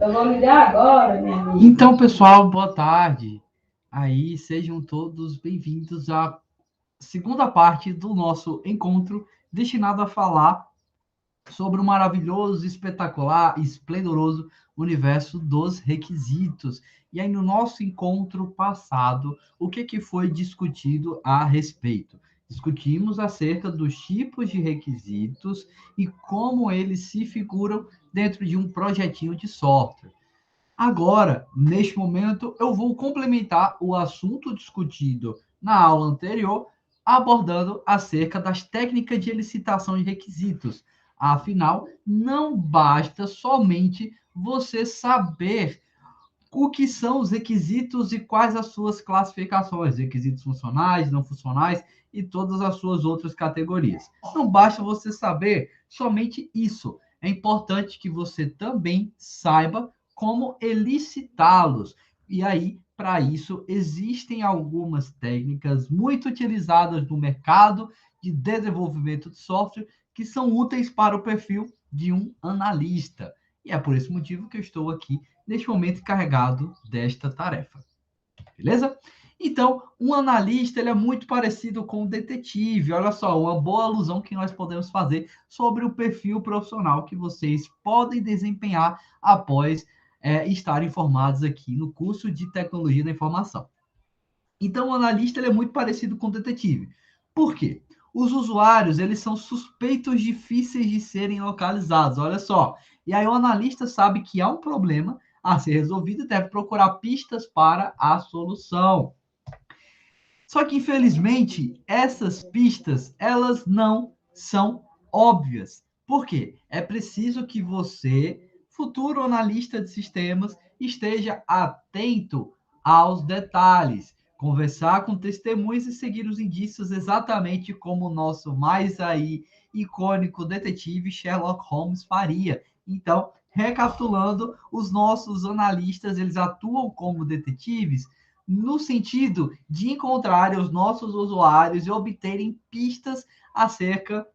Eu vou ligar agora, minha amiga. Então, pessoal, boa tarde. Aí, sejam todos bem-vindos à segunda parte do nosso encontro, destinado a falar sobre o maravilhoso, espetacular e esplendoroso universo dos requisitos. E aí, no nosso encontro passado, o que foi discutido a respeito? Discutimos acerca dos tipos de requisitos e como eles se figuram dentro de um projetinho de software. Agora, neste momento, eu vou complementar o assunto discutido na aula anterior, abordando acerca das técnicas de elicitação de requisitos. Afinal, não basta somente você saber o que são os requisitos e quais as suas classificações, requisitos funcionais, não funcionais e todas as suas outras categorias. Não basta você saber somente isso. É importante que você também saiba como elicitá-los. E aí, para isso, existem algumas técnicas muito utilizadas no mercado de desenvolvimento de software que são úteis para o perfil de um analista. E é por esse motivo que eu estou aqui neste momento encarregado desta tarefa. Beleza? Então, um analista ele é muito parecido com um detetive. Olha só, uma boa alusão que nós podemos fazer sobre o perfil profissional que vocês podem desempenhar após estarem formados aqui no curso de Tecnologia da Informação. Então, o analista ele é muito parecido com o detetive. Por quê? Os usuários eles são suspeitos difíceis de serem localizados. Olha só. E aí o analista sabe que há um problema a ser resolvido e deve procurar pistas para a solução. Só que, infelizmente, essas pistas, elas não são óbvias. Por quê? É preciso que você, futuro analista de sistemas, esteja atento aos detalhes, conversar com testemunhas e seguir os indícios exatamente como o nosso mais aí icônico detetive Sherlock Holmes faria. Então, recapitulando, os nossos analistas, eles atuam como detetives no sentido de encontrarem os nossos usuários e obterem pistas acerca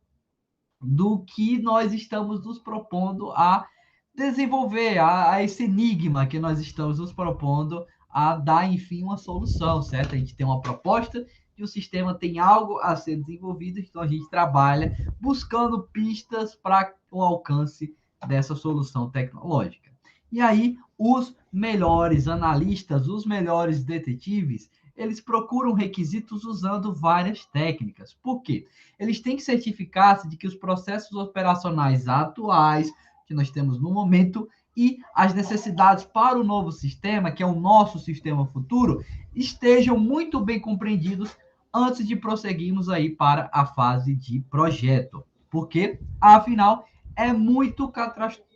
do que nós estamos nos propondo a desenvolver, a esse enigma que nós estamos nos propondo a dar, enfim, uma solução, certo? A gente tem uma proposta e o sistema tem algo a ser desenvolvido, então a gente trabalha buscando pistas para o alcance dessa solução tecnológica. E aí, os melhores analistas, os melhores detetives, eles procuram requisitos usando várias técnicas. Por quê? Eles têm que certificar-se de que os processos operacionais atuais que nós temos no momento e as necessidades para o novo sistema, que é o nosso sistema futuro, estejam muito bem compreendidos antes de prosseguirmos aí para a fase de projeto. Porque, afinal, é muito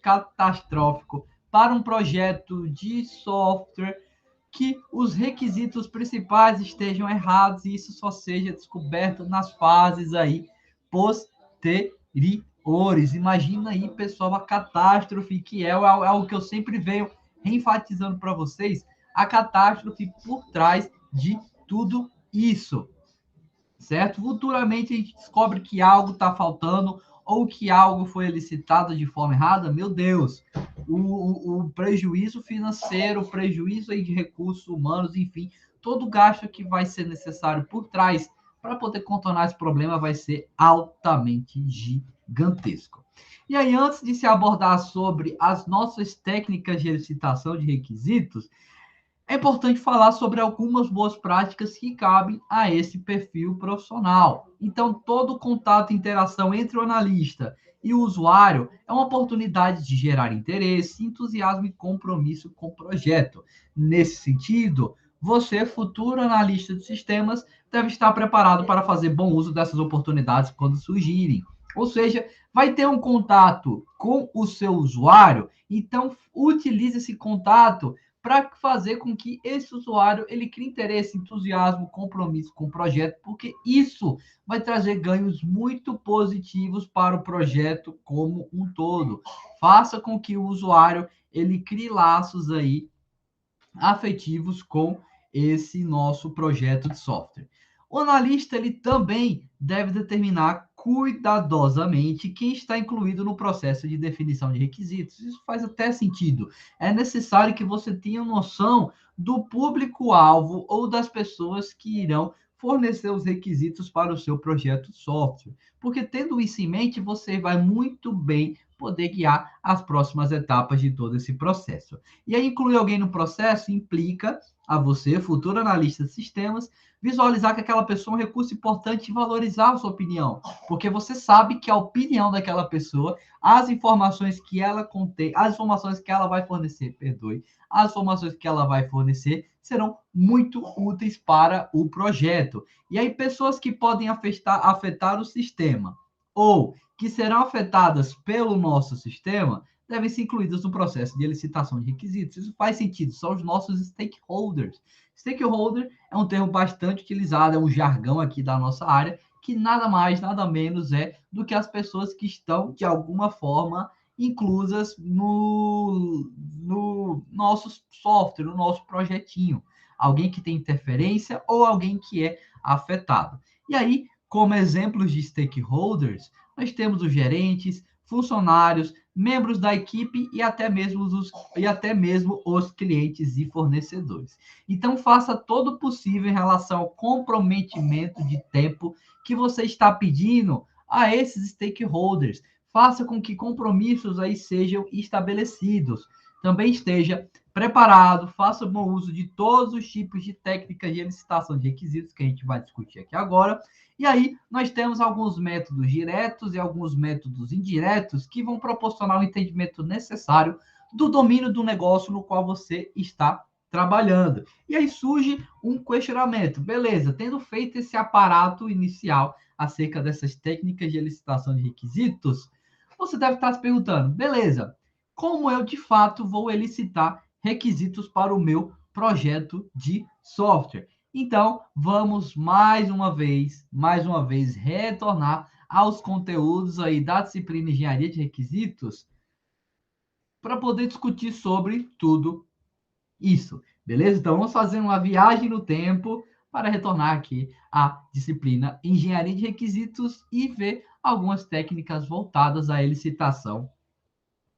catastrófico para um projeto de software que os requisitos principais estejam errados e isso só seja descoberto nas fases aí posteriores. Imagina aí, pessoal, a catástrofe que é o que eu sempre venho reenfatizando para vocês, a catástrofe por trás de tudo isso, certo? Futuramente a gente descobre que algo está faltando ou que algo foi licitado de forma errada, meu Deus, o prejuízo financeiro, o prejuízo aí de recursos humanos, enfim, todo gasto que vai ser necessário por trás para poder contornar esse problema vai ser altamente gigantesco. E aí, antes de se abordar sobre as nossas técnicas de licitação de requisitos, é importante falar sobre algumas boas práticas que cabem a esse perfil profissional. Então, todo contato e interação entre o analista e o usuário é uma oportunidade de gerar interesse, entusiasmo e compromisso com o projeto. Nesse sentido, você, futuro analista de sistemas, deve estar preparado para fazer bom uso dessas oportunidades quando surgirem. Ou seja, vai ter um contato com o seu usuário, então utilize esse contato para fazer com que esse usuário ele crie interesse, entusiasmo, compromisso com o projeto, porque isso vai trazer ganhos muito positivos para o projeto como um todo. Faça com que o usuário ele crie laços aí afetivos com esse nosso projeto de software. O analista ele também deve determinar cuidadosamente quem está incluído no processo de definição de requisitos. Isso faz até sentido. É necessário que você tenha noção do público-alvo ou das pessoas que irão fornecer os requisitos para o seu projeto de software. Porque tendo isso em mente, você vai muito bem poder guiar as próximas etapas de todo esse processo. E aí, incluir alguém no processo implica a você, futuro analista de sistemas, visualizar que aquela pessoa é um recurso importante e valorizar a sua opinião, porque você sabe que a opinião daquela pessoa, as informações que ela contém, as informações que ela vai fornecer, perdoe, as informações que ela vai fornecer serão muito úteis para o projeto. E aí, pessoas que podem afetar o sistema ou que serão afetadas pelo nosso sistema devem ser incluídas no processo de licitação de requisitos. Isso faz sentido, são os nossos stakeholders. Stakeholder é um termo bastante utilizado, é um jargão aqui da nossa área, que nada mais, nada menos é do que as pessoas que estão, de alguma forma, inclusas no nosso software, no nosso projetinho. Alguém que tem interferência ou alguém que é afetado. E aí, como exemplos de stakeholders, nós temos os gerentes, funcionários, membros da equipe e até mesmo os clientes e fornecedores. Então, faça todo o possível em relação ao comprometimento de tempo que você está pedindo a esses stakeholders. Faça com que compromissos aí sejam estabelecidos. Também esteja preparado, faça bom uso de todos os tipos de técnicas de licitação de requisitos que a gente vai discutir aqui agora. E aí, nós temos alguns métodos diretos e alguns métodos indiretos que vão proporcionar o entendimento necessário do domínio do negócio no qual você está trabalhando. E aí surge um questionamento. Beleza, tendo feito esse aparato inicial acerca dessas técnicas de licitação de requisitos, você deve estar se perguntando, beleza, como eu de fato vou elicitar requisitos para o meu projeto de software? Então, vamos mais uma vez, retornar aos conteúdos aí da disciplina Engenharia de Requisitos para poder discutir sobre tudo isso, beleza? Então, vamos fazer uma viagem no tempo para retornar aqui à disciplina Engenharia de Requisitos e ver algumas técnicas voltadas à elicitação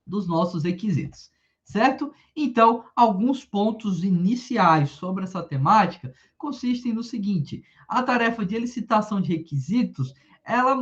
dos nossos requisitos, certo? Então, alguns pontos iniciais sobre essa temática consistem no seguinte: a tarefa de elicitação de requisitos, ela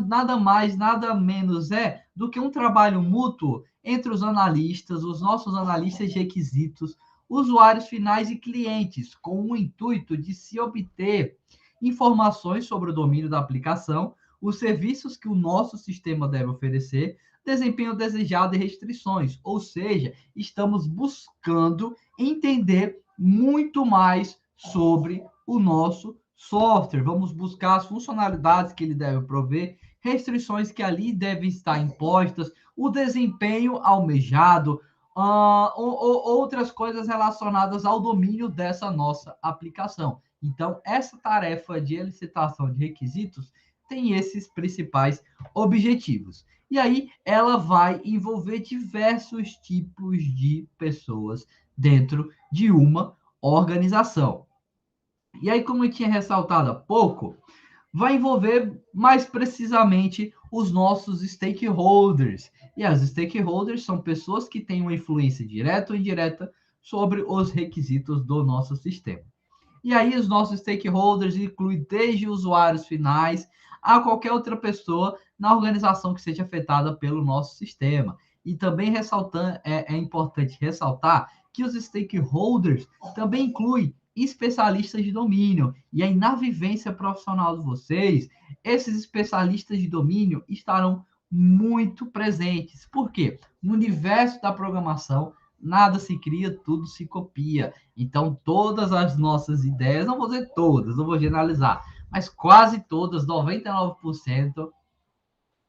nada mais, nada menos é do que um trabalho mútuo entre os analistas, os nossos analistas de requisitos, usuários finais e clientes, com o intuito de se obter informações sobre o domínio da aplicação, os serviços que o nosso sistema deve oferecer, desempenho desejado e restrições, ou seja, estamos buscando entender muito mais sobre o nosso software. Vamos buscar as funcionalidades que ele deve prover, restrições que ali devem estar impostas, o desempenho almejado, outras coisas relacionadas ao domínio dessa nossa aplicação. Então, essa tarefa de elicitação de requisitos tem esses principais objetivos. E aí ela vai envolver diversos tipos de pessoas dentro de uma organização. E aí, como eu tinha ressaltado há pouco, vai envolver mais precisamente os nossos stakeholders. E as stakeholders são pessoas que têm uma influência direta ou indireta sobre os requisitos do nosso sistema. E aí os nossos stakeholders incluem desde usuários finais a qualquer outra pessoa na organização que seja afetada pelo nosso sistema. E também é importante ressaltar que os stakeholders também incluem especialistas de domínio. E aí, na vivência profissional de vocês, esses especialistas de domínio estarão muito presentes. Por quê? No universo da programação, nada se cria, tudo se copia. Então, todas as nossas ideias, não vou dizer todas, não vou generalizar, mas quase todas, 99%,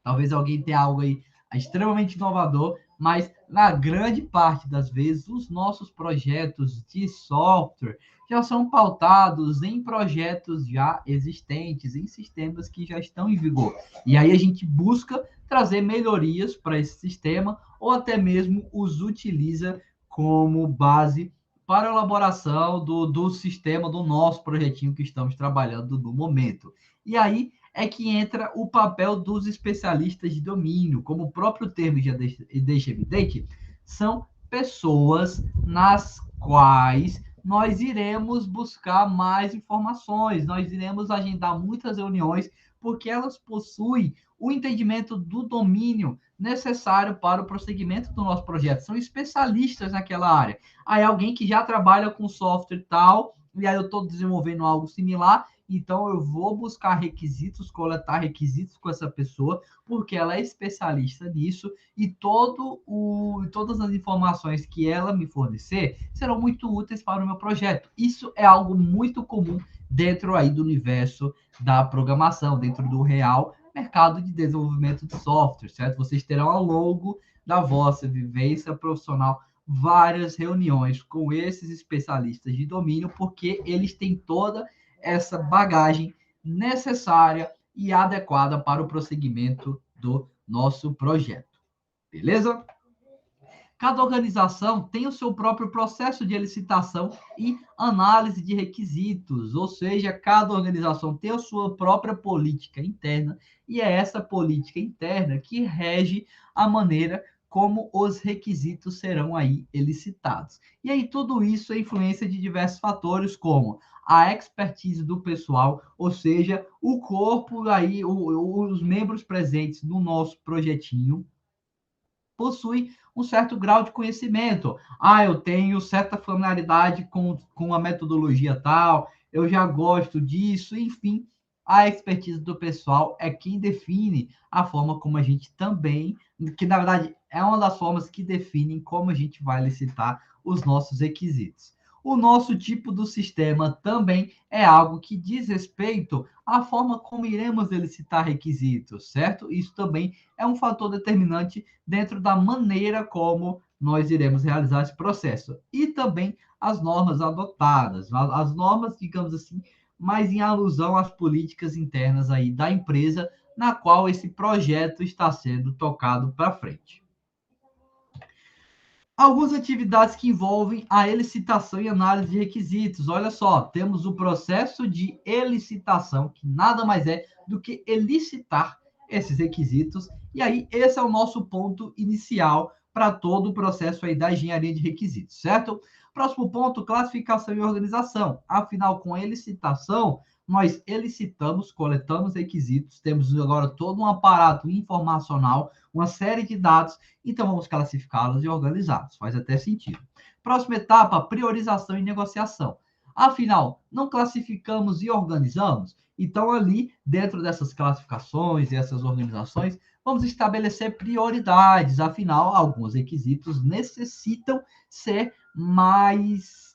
talvez alguém tenha algo aí extremamente inovador, mas na grande parte das vezes, os nossos projetos de software já são pautados em projetos já existentes, em sistemas que já estão em vigor. E aí a gente busca trazer melhorias para esse sistema, ou até mesmo os utiliza como base para a elaboração do sistema do nosso projetinho que estamos trabalhando no momento. E aí é que entra o papel dos especialistas de domínio, como o próprio termo já deixa evidente, são pessoas nas quais nós iremos buscar mais informações, nós iremos agendar muitas reuniões, porque elas possuem o entendimento do domínio necessário para o prosseguimento do nosso projeto. São especialistas naquela área. Aí alguém que já trabalha com software tal, e aí eu estou desenvolvendo algo similar, então eu vou buscar requisitos, coletar requisitos com essa pessoa, porque ela é especialista nisso, e todas as informações que ela me fornecer serão muito úteis para o meu projeto. Isso é algo muito comum dentro aí do universo da programação, dentro do real mercado de desenvolvimento de software, certo? Vocês terão ao longo da vossa vivência profissional várias reuniões com esses especialistas de domínio, porque eles têm toda essa bagagem necessária e adequada para o prosseguimento do nosso projeto. Beleza? Cada organização tem o seu próprio processo de licitação e análise de requisitos, ou seja, cada organização tem a sua própria política interna e é essa política interna que rege a maneira como os requisitos serão aí elicitados. E aí tudo isso é influência de diversos fatores, como a expertise do pessoal, ou seja, o corpo aí, os membros presentes no nosso projetinho, possui um certo grau de conhecimento. Ah, eu tenho certa familiaridade com a metodologia tal, eu já gosto disso, enfim, a expertise do pessoal é quem define a forma como a gente também, que na verdade é uma das formas que definem como a gente vai licitar os nossos requisitos. O nosso tipo do sistema também é algo que diz respeito à forma como iremos elicitar requisitos, certo? Isso também é um fator determinante dentro da maneira como nós iremos realizar esse processo. E também as normas adotadas, as normas, digamos assim, mais em alusão às políticas internas aí da empresa, na qual esse projeto está sendo tocado para frente. Algumas atividades que envolvem a elicitação e análise de requisitos. Olha só, temos o processo de elicitação, que nada mais é do que elicitar esses requisitos. E aí, esse é o nosso ponto inicial para todo o processo aí da engenharia de requisitos, certo? Próximo ponto, classificação e organização. Afinal, com a elicitação, nós elicitamos, coletamos requisitos, temos agora todo um aparato informacional, uma série de dados, então vamos classificá-los e organizá-los. Faz até sentido. Próxima etapa, priorização e negociação. Afinal, não classificamos e organizamos? Então, ali, dentro dessas classificações e essas organizações, vamos estabelecer prioridades. Afinal, alguns requisitos necessitam ser mais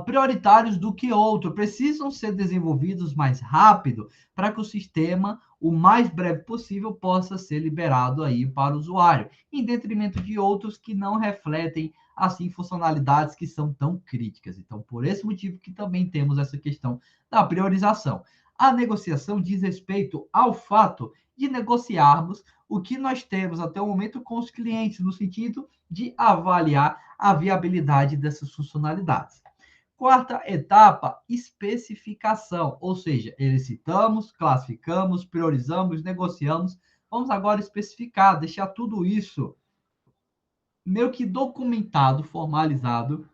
prioritários do que outros, precisam ser desenvolvidos mais rápido para que o sistema, o mais breve possível, possa ser liberado aí para o usuário, em detrimento de outros que não refletem assim funcionalidades que são tão críticas. Então, por esse motivo que também temos essa questão da priorização. A negociação diz respeito ao fato de negociarmos o que nós temos até o momento com os clientes, no sentido de avaliar a viabilidade dessas funcionalidades. Quarta etapa, especificação, ou seja, elicitamos, classificamos, priorizamos, negociamos. Vamos agora especificar, deixar tudo isso meio que documentado, formalizado,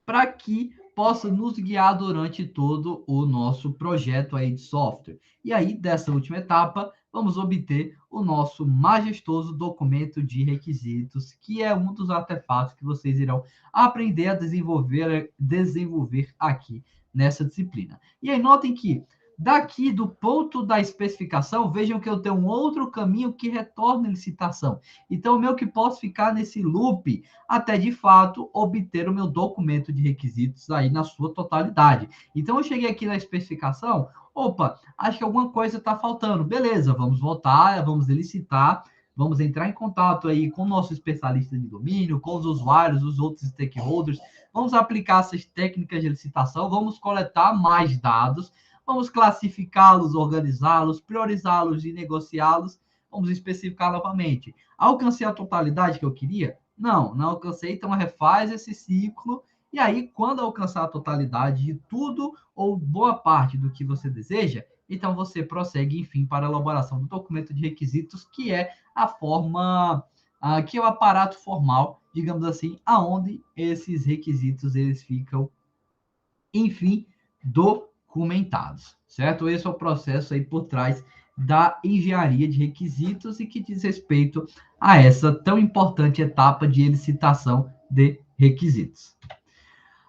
para que possa nos guiar durante todo o nosso projeto aí de software. E aí, dessa última etapa, vamos obter o nosso majestoso documento de requisitos, que é um dos artefatos que vocês irão aprender a desenvolver aqui nessa disciplina. E aí, notem que daqui do ponto da especificação, vejam que eu tenho um outro caminho que retorna a licitação. Então, eu que posso ficar nesse loop até, de fato, obter o meu documento de requisitos aí na sua totalidade. Então, eu cheguei aqui na especificação, opa, acho que alguma coisa está faltando. Beleza, vamos voltar, vamos elicitar, vamos entrar em contato aí com o nosso especialista de domínio, com os usuários, os outros stakeholders, vamos aplicar essas técnicas de licitação, vamos coletar mais dados, vamos classificá-los, organizá-los, priorizá-los e negociá-los. Vamos especificar novamente. Alcancei a totalidade que eu queria? Não, não alcancei, então refaz esse ciclo. E aí, quando alcançar a totalidade de tudo ou boa parte do que você deseja, então você prossegue, enfim, para a elaboração do documento de requisitos, que é a forma, que é o aparato formal, digamos assim, aonde esses requisitos eles ficam, enfim, documentados, certo? Esse é o processo aí por trás da engenharia de requisitos e que diz respeito a essa tão importante etapa de licitação de requisitos.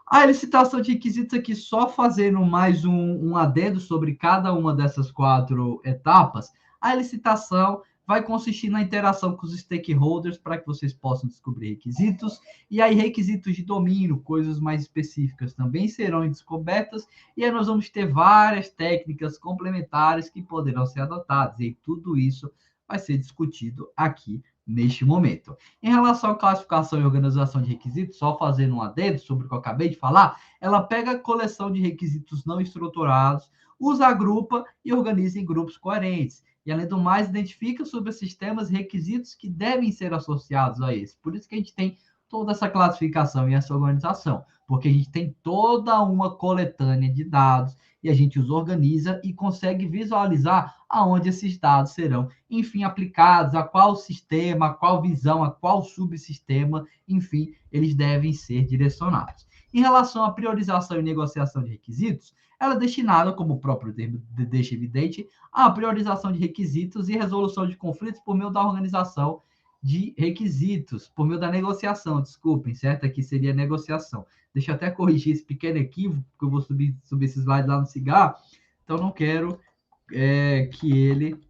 A licitação de requisitos aqui, só fazendo mais um adendo sobre cada uma dessas 4 etapas, a licitação vai consistir na interação com os stakeholders para que vocês possam descobrir requisitos, e aí requisitos de domínio, coisas mais específicas também serão descobertas, e aí nós vamos ter várias técnicas complementares que poderão ser adotadas, e tudo isso vai ser discutido aqui neste momento. Em relação à classificação e organização de requisitos, só fazendo um adendo sobre o que eu acabei de falar, ela pega a coleção de requisitos não estruturados, os agrupa e organiza em grupos coerentes. E, além do mais, identifica subsistemas e requisitos que devem ser associados a esse. Por isso que a gente tem toda essa classificação e essa organização, porque a gente tem toda uma coletânea de dados e a gente os organiza e consegue visualizar aonde esses dados serão, enfim, aplicados, a qual sistema, a qual visão, a qual subsistema, enfim, eles devem ser direcionados. Em relação à priorização e negociação de requisitos, ela é destinada, como o próprio termo deixa evidente, à priorização de requisitos e resolução de conflitos por meio da organização de requisitos, por meio da negociação, desculpem, certo? Aqui seria negociação. Deixa eu até corrigir esse pequeno equívoco, porque eu vou subir esse slide lá no cigarro, então não quero que ele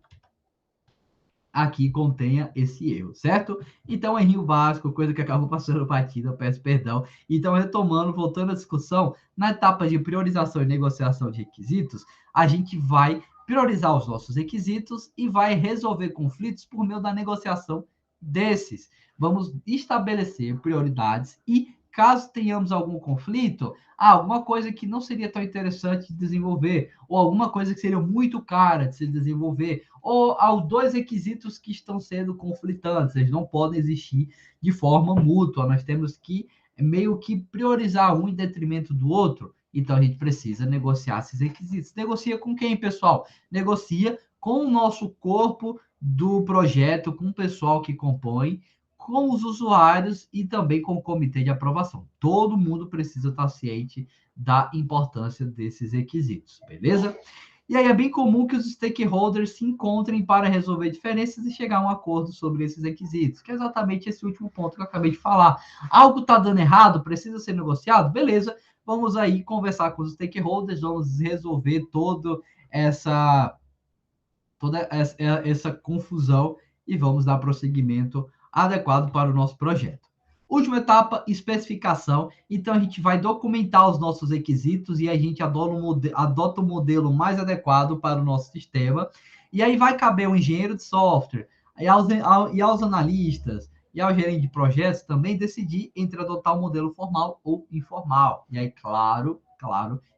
aqui contenha esse erro, certo? Então, errinho básico, coisa que acabou passando batida, eu peço perdão. Então, retomando, voltando à discussão, na etapa de priorização e negociação de requisitos, a gente vai priorizar os nossos requisitos e vai resolver conflitos por meio da negociação desses. Vamos estabelecer prioridades e, caso tenhamos algum conflito, alguma coisa que não seria tão interessante de desenvolver, ou alguma coisa que seria muito cara de se desenvolver, ou aos 2 requisitos que estão sendo conflitantes, eles não podem existir de forma mútua, nós temos que meio que priorizar um em detrimento do outro, então a gente precisa negociar esses requisitos. Negocia com quem, pessoal? Negocia com o nosso corpo do projeto, com o pessoal que compõe, com os usuários e também com o comitê de aprovação. Todo mundo precisa estar ciente da importância desses requisitos, beleza? E aí é bem comum que os stakeholders se encontrem para resolver diferenças e chegar a um acordo sobre esses requisitos, que é exatamente esse último ponto que eu acabei de falar. Algo está dando errado, precisa ser negociado? Beleza, vamos aí conversar com os stakeholders, vamos resolver toda essa confusão e vamos dar prosseguimento adequado para o nosso projeto. Última etapa, especificação. Então, a gente vai documentar os nossos requisitos e a gente adota o modelo mais adequado para o nosso sistema. E aí vai caber ao engenheiro de software e aos analistas e ao gerente de projetos também decidir entre adotar o modelo formal ou informal. E aí, claro,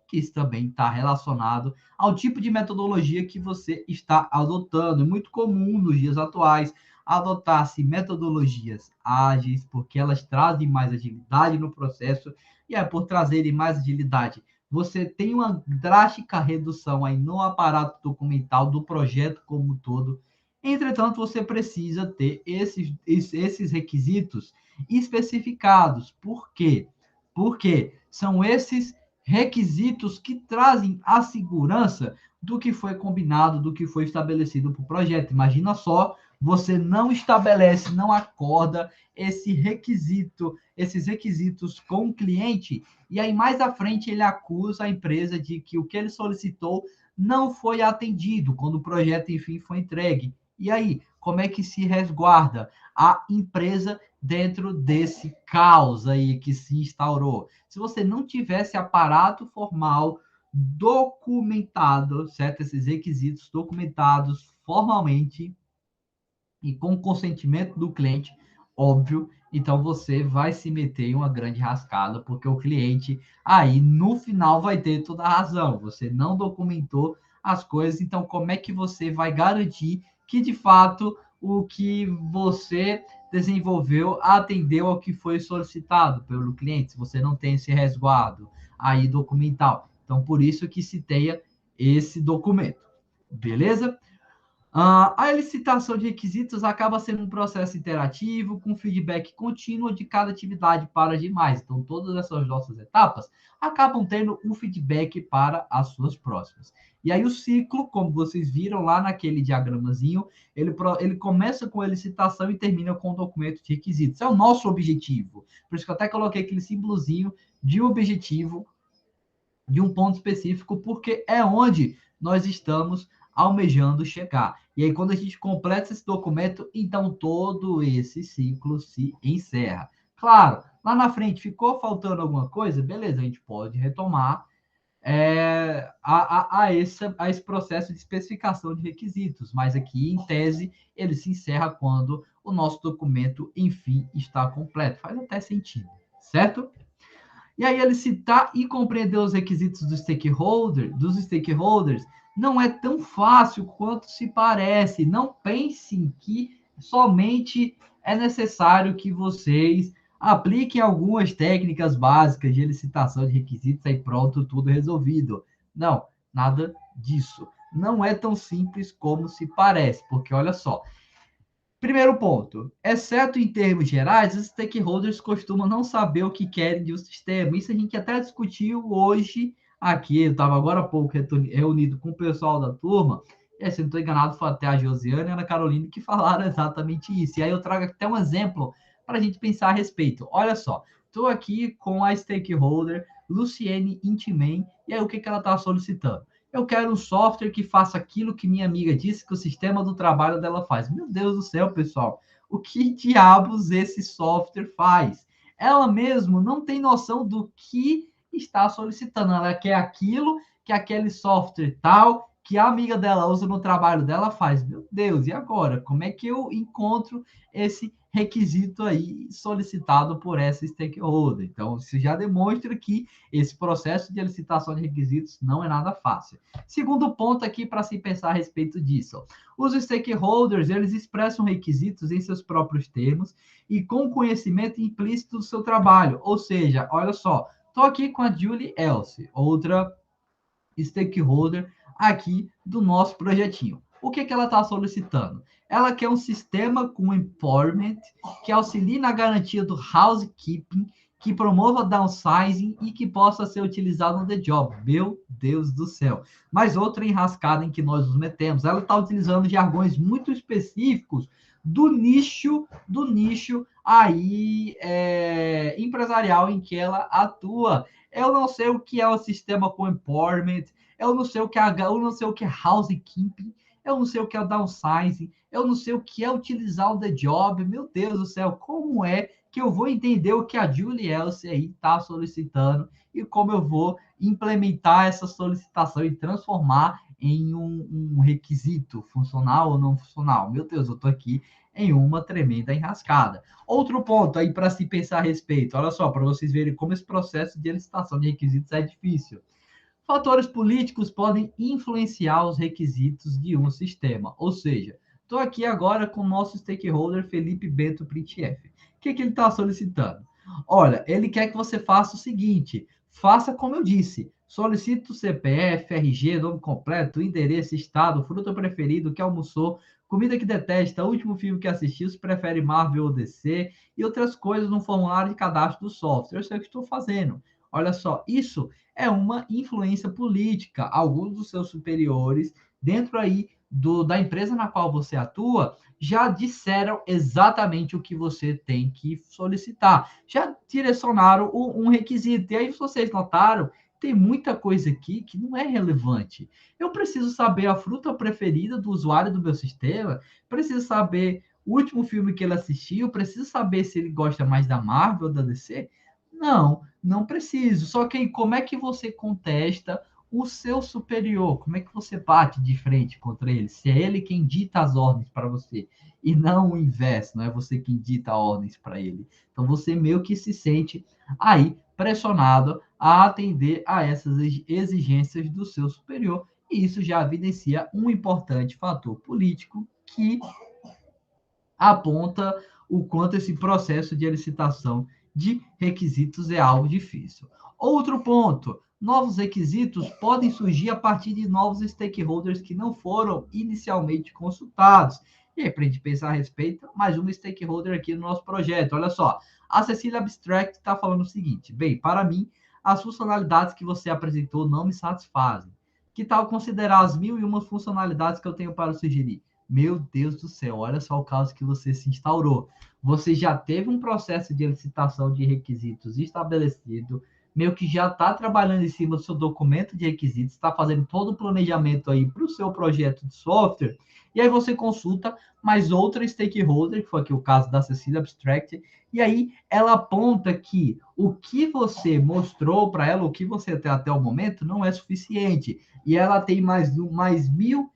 que isso também está relacionado ao tipo de metodologia que você está adotando. É muito comum nos dias atuais adotar-se metodologias ágeis, porque elas trazem mais agilidade no processo, e é por trazerem mais agilidade, você tem uma drástica redução aí no aparato documental do projeto como um todo. Entretanto, você precisa ter esses requisitos especificados. Por quê? Porque são esses requisitos que trazem a segurança do que foi combinado, do que foi estabelecido para o projeto. Imagina só, você não estabelece, não acorda esses requisitos com o cliente, e aí mais à frente ele acusa a empresa de que o que ele solicitou não foi atendido quando o projeto, enfim, foi entregue. E aí, como é que se resguarda a empresa dentro desse caos aí que se instaurou? Se você não tivesse aparato formal documentado, certo? Esses requisitos documentados formalmente e com consentimento do cliente, óbvio, então você vai se meter em uma grande rascada, porque o cliente aí no final vai ter toda a razão. Você não documentou as coisas, então como é que você vai garantir que de fato o que você desenvolveu atendeu ao que foi solicitado pelo cliente, se você não tem esse resguardo aí documental. Então, por isso que se tenha esse documento. Beleza? A licitação de requisitos acaba sendo um processo interativo, com feedback contínuo de cada atividade para as demais. Então, todas essas nossas etapas acabam tendo um feedback para as suas próximas. E aí, o ciclo, como vocês viram lá naquele diagramazinho, ele começa com a licitação e termina com o documento de requisitos. É o nosso objetivo. Por isso que eu até coloquei aquele símbolozinho de objetivo de um ponto específico, porque é onde nós estamos almejando chegar. E aí, quando a gente completa esse documento, então todo esse ciclo se encerra. Claro, lá na frente ficou faltando alguma coisa, beleza, a gente pode retomar a esse processo de especificação de requisitos, mas aqui, em tese, ele se encerra quando o nosso documento, enfim, está completo. Faz até sentido, certo? E aí ele citar e compreender os requisitos dos stakeholders, não é tão fácil quanto se parece. Não pensem que somente é necessário que vocês apliquem algumas técnicas básicas de licitação de requisitos e pronto, tudo resolvido. Não, nada disso. Não é tão simples como se parece, porque olha só, primeiro ponto, exceto em termos gerais, os stakeholders costumam não saber o que querem de um sistema. Isso a gente até discutiu hoje aqui. Eu estava agora há pouco reunido com o pessoal da turma. E, se não estou enganado, foi até a Josiane e a Ana Carolina que falaram exatamente isso. E aí eu trago até um exemplo para a gente pensar a respeito. Olha só, estou aqui com a stakeholder Luciene Intiman. E aí o que ela está solicitando? Eu quero um software que faça aquilo que minha amiga disse que o sistema do trabalho dela faz. Meu Deus do céu, pessoal. O que diabos esse software faz? Ela mesmo não tem noção do que está solicitando. Ela quer aquilo que aquele software tal que a amiga dela usa no trabalho dela faz. Meu Deus, e agora? Como é que eu encontro esse requisito aí solicitado por essa stakeholder? Então, isso já demonstra que esse processo de licitação de requisitos não é nada fácil. Segundo ponto aqui para se pensar a respeito disso. Os stakeholders, eles expressam requisitos em seus próprios termos e com conhecimento implícito do seu trabalho. Ou seja, olha só, estou aqui com a Julie Else, outra stakeholder aqui do nosso projetinho. O que ela está solicitando? Ela quer um sistema com empowerment que auxilie na garantia do housekeeping, que promova downsizing e que possa ser utilizado no The Job. Meu Deus do céu. Mas outra enrascada em que nós nos metemos. Ela está utilizando jargões muito específicos do nicho aí empresarial em que ela atua. Eu não sei o que é o sistema com empowerment, eu não sei o que é housekeeping, eu não sei o que é o downsizing, eu não sei o que é utilizar o The Job. Meu Deus do céu, como é que eu vou entender o que a Julie Elsie aí está solicitando e como eu vou implementar essa solicitação e transformar em um requisito funcional ou não funcional? Meu Deus, eu estou aqui em uma tremenda enrascada. Outro ponto aí para se pensar a respeito, olha só, para vocês verem como esse processo de licitação de requisitos é difícil. Fatores políticos podem influenciar os requisitos de um sistema. Ou seja, estou aqui agora com o nosso stakeholder Felipe Bento Printf. O que ele está solicitando? Olha, ele quer que você faça o seguinte: faça como eu disse. Solicite o CPF, RG, nome completo, endereço, estado, fruta preferido, que almoçou, comida que detesta, último filme que assistiu, se prefere Marvel ou DC, e outras coisas no formulário de cadastro do software. Eu sei o que estou fazendo. Olha só, isso é uma influência política. Alguns dos seus superiores, dentro aí da empresa na qual você atua, já disseram exatamente o que você tem que solicitar. Já direcionaram um requisito. E aí, se vocês notaram, tem muita coisa aqui que não é relevante. Eu preciso saber a fruta preferida do usuário do meu sistema, preciso saber o último filme que ele assistiu, preciso saber se ele gosta mais da Marvel ou da DC. Não preciso. Só que como é que você contesta o seu superior? Como é que você bate de frente contra ele? Se é ele quem dita as ordens para você e não o inverso, não é você quem dita ordens para ele. Então você meio que se sente aí pressionado a atender a essas exigências do seu superior, e isso já evidencia um importante fator político que aponta o quanto esse processo de licitação de requisitos é algo difícil. Outro ponto, novos requisitos podem surgir a partir de novos stakeholders que não foram inicialmente consultados. E aí, para a gente pensar a respeito, mais um stakeholder aqui no nosso projeto. Olha só, a Cecília Abstract está falando o seguinte: bem, para mim, as funcionalidades que você apresentou não me satisfazem. Que tal considerar as 1001 funcionalidades que eu tenho para sugerir? Meu Deus do céu, olha só o caso que você se instaurou. Você já teve um processo de licitação de requisitos estabelecido, meio que já está trabalhando em cima do seu documento de requisitos, está fazendo todo o planejamento aí para o seu projeto de software, e aí você consulta mais outra stakeholder, que foi aqui o caso da Cecília Abstract, e aí ela aponta que o que você mostrou para ela, o que você tem até o momento, não é suficiente, e ela tem mais 1001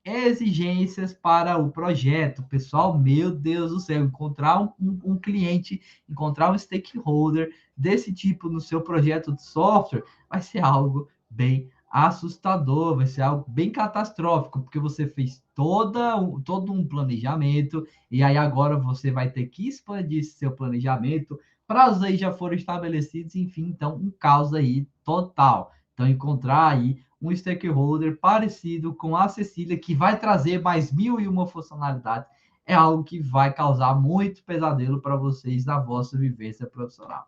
exigências para o projeto. Pessoal, meu Deus do céu, encontrar um cliente, encontrar um stakeholder desse tipo no seu projeto de software vai ser algo bem assustador, vai ser algo bem catastrófico, porque você fez todo um planejamento, e aí agora você vai ter que expandir esse seu planejamento, prazos aí já foram estabelecidos, enfim, então um caos aí total. Então, encontrar aí um stakeholder parecido com a Cecília, que vai trazer mais 1001 funcionalidades, é algo que vai causar muito pesadelo para vocês na vossa vivência profissional.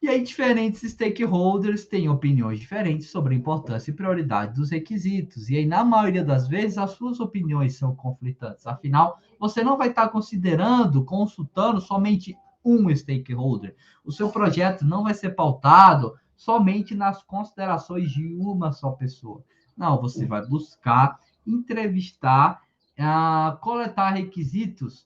E aí, diferentes stakeholders têm opiniões diferentes sobre a importância e prioridade dos requisitos. E aí, na maioria das vezes, as suas opiniões são conflitantes. Afinal, você não vai estar considerando, consultando somente um stakeholder. O seu projeto não vai ser pautado somente nas considerações de uma só pessoa. Não, você vai buscar entrevistar, coletar requisitos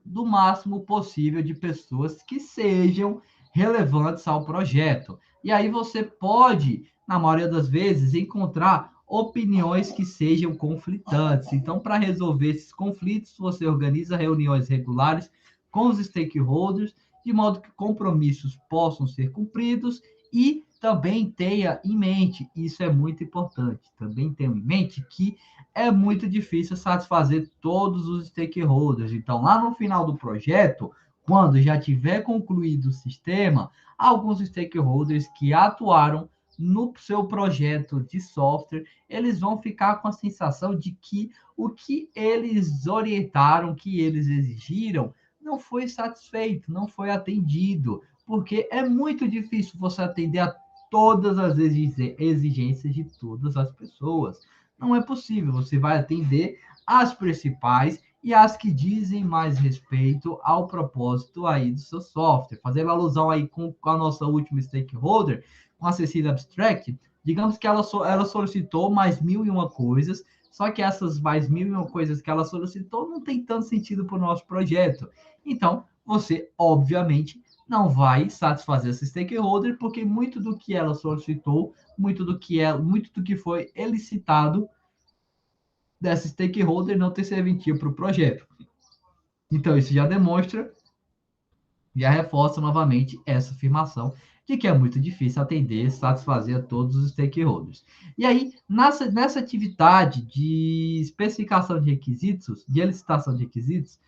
do máximo possível de pessoas que sejam relevantes ao projeto. E aí você pode, na maioria das vezes, encontrar opiniões que sejam conflitantes. Então, para resolver esses conflitos, você organiza reuniões regulares com os stakeholders, de modo que compromissos possam ser cumpridos e também tenha em mente, isso é muito importante, também tenha em mente que é muito difícil satisfazer todos os stakeholders. Então, lá no final do projeto, quando já tiver concluído o sistema, alguns stakeholders que atuaram no seu projeto de software, eles vão ficar com a sensação de que o que eles orientaram, que eles exigiram, não foi satisfeito, não foi atendido, porque é muito difícil você atender a todas as exigências de todas as pessoas. Não é possível, você vai atender as principais e as que dizem mais respeito ao propósito aí do seu software. Fazendo alusão aí com a nossa última stakeholder, com a Cecília Abstract, digamos que ela solicitou mais 1001 coisas, só que essas mais 1001 coisas que ela solicitou não tem tanto sentido para o nosso projeto. Então, você, obviamente, não vai satisfazer esse stakeholder, porque muito do que ela solicitou, muito do que foi elicitado dessa stakeholder não ter serventia para o projeto. Então, isso já demonstra, já reforça novamente essa afirmação de que é muito difícil atender, satisfazer a todos os stakeholders. E aí, nessa atividade de especificação de requisitos, de elicitação de requisitos,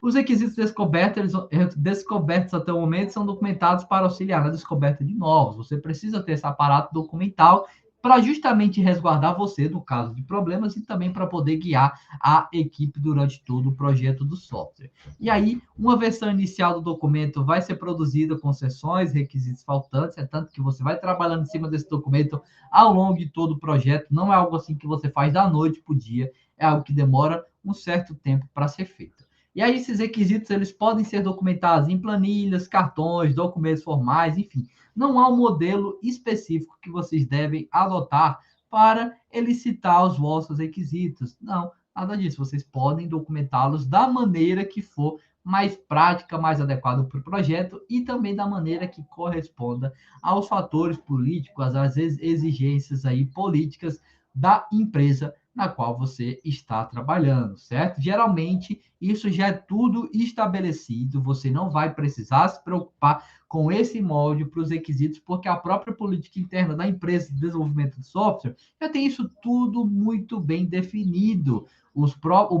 os requisitos descobertos até o momento são documentados para auxiliar na descoberta de novos. Você precisa ter esse aparato documental para justamente resguardar você no caso de problemas e também para poder guiar a equipe durante todo o projeto do software. E aí, uma versão inicial do documento vai ser produzida com seções, requisitos faltantes, é tanto que você vai trabalhando em cima desse documento ao longo de todo o projeto, não é algo assim que você faz da noite para o dia, é algo que demora um certo tempo para ser feito. E aí, esses requisitos, eles podem ser documentados em planilhas, cartões, documentos formais, enfim. Não há um modelo específico que vocês devem adotar para elicitar os vossos requisitos. Não, nada disso. Vocês podem documentá-los da maneira que for mais prática, mais adequada para o projeto e também da maneira que corresponda aos fatores políticos, às exigências aí políticas da empresa na qual você está trabalhando, certo? Geralmente, isso já é tudo estabelecido, você não vai precisar se preocupar com esse molde para os requisitos, porque a própria política interna da empresa de desenvolvimento de software já tem isso tudo muito bem definido. O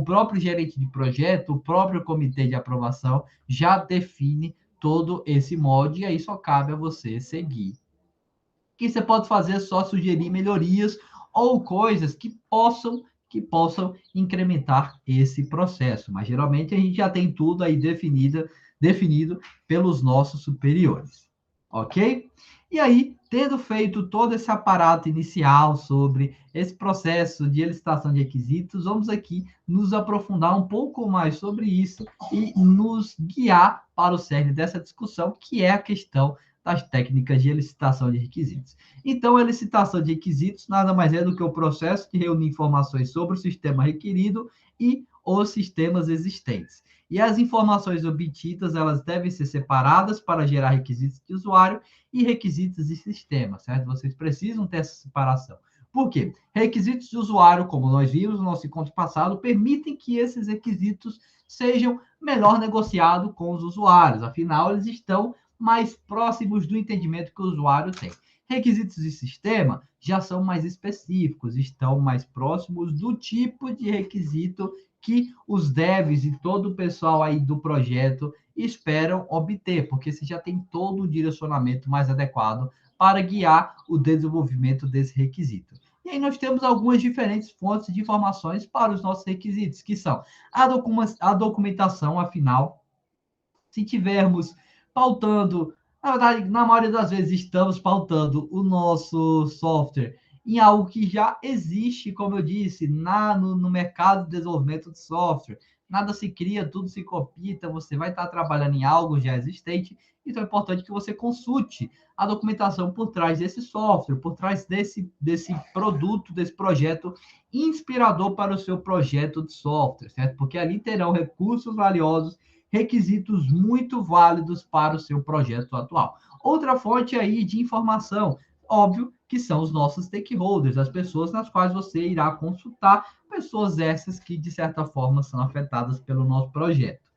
próprio gerente de projeto, o próprio comitê de aprovação já define todo esse molde, e aí só cabe a você seguir. O que você pode fazer é só sugerir melhorias ou coisas que possam incrementar esse processo, mas geralmente a gente já tem tudo aí definido pelos nossos superiores, ok? E aí, tendo feito todo esse aparato inicial sobre esse processo de licitação de requisitos, vamos aqui nos aprofundar um pouco mais sobre isso e nos guiar para o cerne dessa discussão, que é a questão das técnicas de licitação de requisitos. Então, a licitação de requisitos nada mais é do que o processo de reunir informações sobre o sistema requerido e os sistemas existentes. E as informações obtidas, elas devem ser separadas para gerar requisitos de usuário e requisitos de sistema, certo? Vocês precisam ter essa separação. Por quê? Requisitos de usuário, como nós vimos no nosso encontro passado, permitem que esses requisitos sejam melhor negociados com os usuários. Afinal, eles estão mais próximos do entendimento que o usuário tem. Requisitos de sistema já são mais específicos, estão mais próximos do tipo de requisito que os devs e todo o pessoal aí do projeto esperam obter, porque você já tem todo o direcionamento mais adequado para guiar o desenvolvimento desse requisito. E aí nós temos algumas diferentes fontes de informações para os nossos requisitos, que são a documentação, afinal, se tivermos pautando, na verdade, na maioria das vezes estamos pautando o nosso software em algo que já existe, como eu disse, no mercado de desenvolvimento de software. Nada se cria, tudo se copia, então você vai estar trabalhando em algo já existente, então é importante que você consulte a documentação por trás desse software, por trás desse produto, desse projeto inspirador para o seu projeto de software, certo? Porque ali terão recursos valiosos, requisitos muito válidos para o seu projeto atual. Outra fonte aí de informação, óbvio, que são os nossos stakeholders, as pessoas nas quais você irá consultar, pessoas essas que, de certa forma, são afetadas pelo nosso projeto.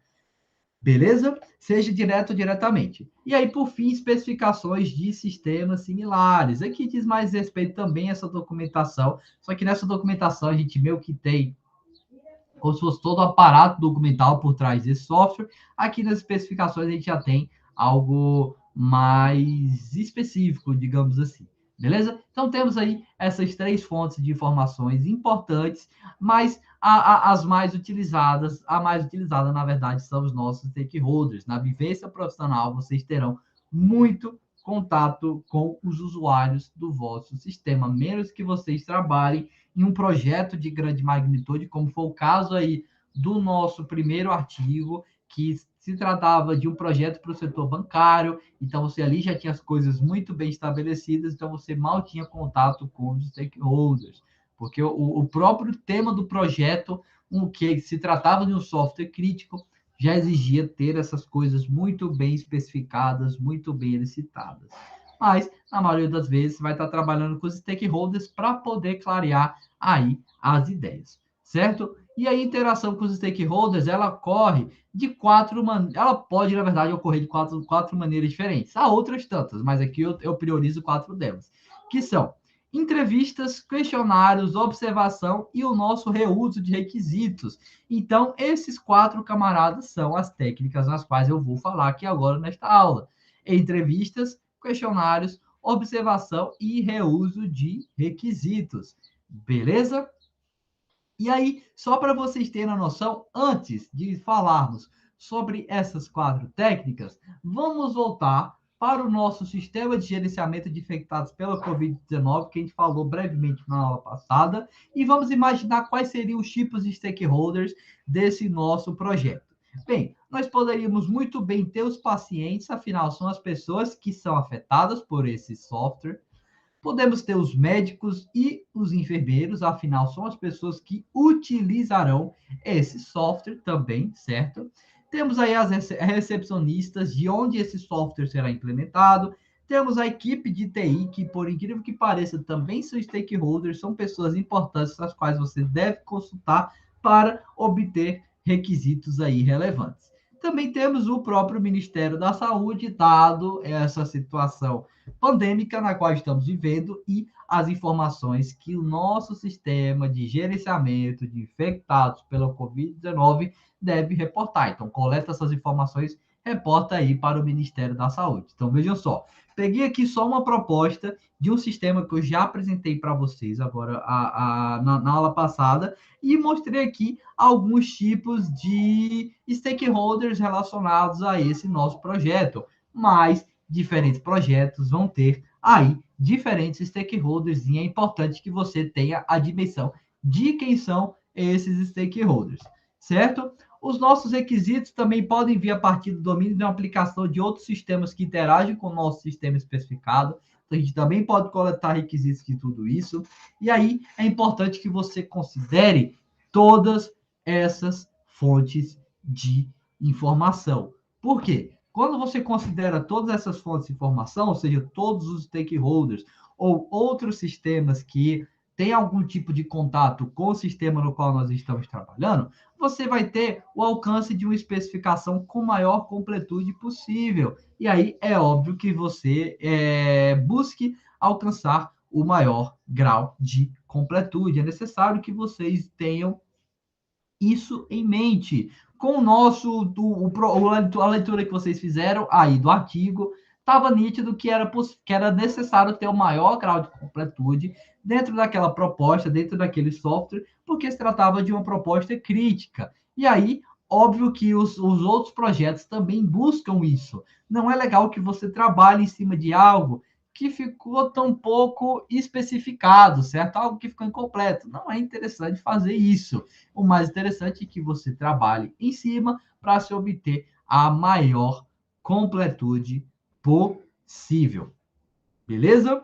Beleza? Seja direto ou diretamente. E aí, por fim, especificações de sistemas similares. Aqui diz mais respeito também a essa documentação, só que nessa documentação a gente meio que tem como se fosse todo o aparato documental por trás desse software. Aqui nas especificações a gente já tem algo mais específico, digamos assim. Beleza? Então temos aí essas três fontes de informações importantes, mas as mais utilizadas, a mais utilizada, na verdade, são os nossos stakeholders. Na vivência profissional, vocês terão muito contato com os usuários do vosso sistema, menos que vocês trabalhem em um projeto de grande magnitude, como foi o caso aí do nosso primeiro artigo, que se tratava de um projeto para o setor bancário, então você ali já tinha as coisas muito bem estabelecidas, então você mal tinha contato com os stakeholders, porque o próprio tema do projeto, o que se tratava de um software crítico, já exigia ter essas coisas muito bem especificadas, muito bem elicitadas. Mas, na maioria das vezes, você vai estar trabalhando com os stakeholders para poder clarear aí as ideias, certo? E a interação com os stakeholders, ela ocorre de ela pode, na verdade, ocorrer de quatro maneiras diferentes. Há outras tantas, mas aqui eu priorizo quatro delas, que são entrevistas, questionários, observação e o nosso reuso de requisitos. Então, esses quatro camaradas são as técnicas nas quais eu vou falar aqui agora nesta aula. Entrevistas, questionários, observação e reuso de requisitos. Beleza? E aí, só para vocês terem a noção, antes de falarmos sobre essas quatro técnicas, vamos voltar para o nosso sistema de gerenciamento de infectados pela Covid-19, que a gente falou brevemente na aula passada, e vamos imaginar quais seriam os tipos de stakeholders desse nosso projeto. Bem, nós poderíamos muito bem ter os pacientes, afinal, são as pessoas que são afetadas por esse software. Podemos ter os médicos e os enfermeiros, afinal, são as pessoas que utilizarão esse software também, certo? Temos aí as recepcionistas, de onde esse software será implementado. Temos a equipe de TI, que, por incrível que pareça, também são stakeholders, são pessoas importantes, as quais você deve consultar para obter requisitos aí relevantes. Também temos o próprio Ministério da Saúde, dado essa situação pandêmica na qual estamos vivendo e as informações que o nosso sistema de gerenciamento de infectados pela Covid-19 deve reportar. Então, coleta essas informações reporta aí para o Ministério da Saúde. Então, vejam só, peguei aqui só uma proposta de um sistema que eu já apresentei para vocês agora na aula passada e mostrei aqui alguns tipos de stakeholders relacionados a esse nosso projeto, mas diferentes projetos vão ter aí diferentes stakeholders e é importante que você tenha a dimensão de quem são esses stakeholders, certo? Os nossos requisitos também podem vir a partir do domínio de uma aplicação de outros sistemas que interagem com o nosso sistema especificado. Então, a gente também pode coletar requisitos de tudo isso. E aí, é importante que você considere todas essas fontes de informação. Por quê? Quando você considera todas essas fontes de informação, ou seja, todos os stakeholders ou outros sistemas que têm algum tipo de contato com o sistema no qual nós estamos trabalhando, você vai ter o alcance de uma especificação com maior completude possível. E aí é óbvio que você busque alcançar o maior grau de completude. É necessário que vocês tenham isso em mente. Com o nosso, a leitura que vocês fizeram aí do artigo, estava nítido que era necessário ter o maior grau de completude dentro daquela proposta, dentro daquele software, porque se tratava de uma proposta crítica. E aí, óbvio que os outros projetos também buscam isso. Não é legal que você trabalhe em cima de algo que ficou tão pouco especificado, certo? Algo que ficou incompleto. Não é interessante fazer isso. O mais interessante é que você trabalhe em cima para se obter a maior completude possível. Beleza?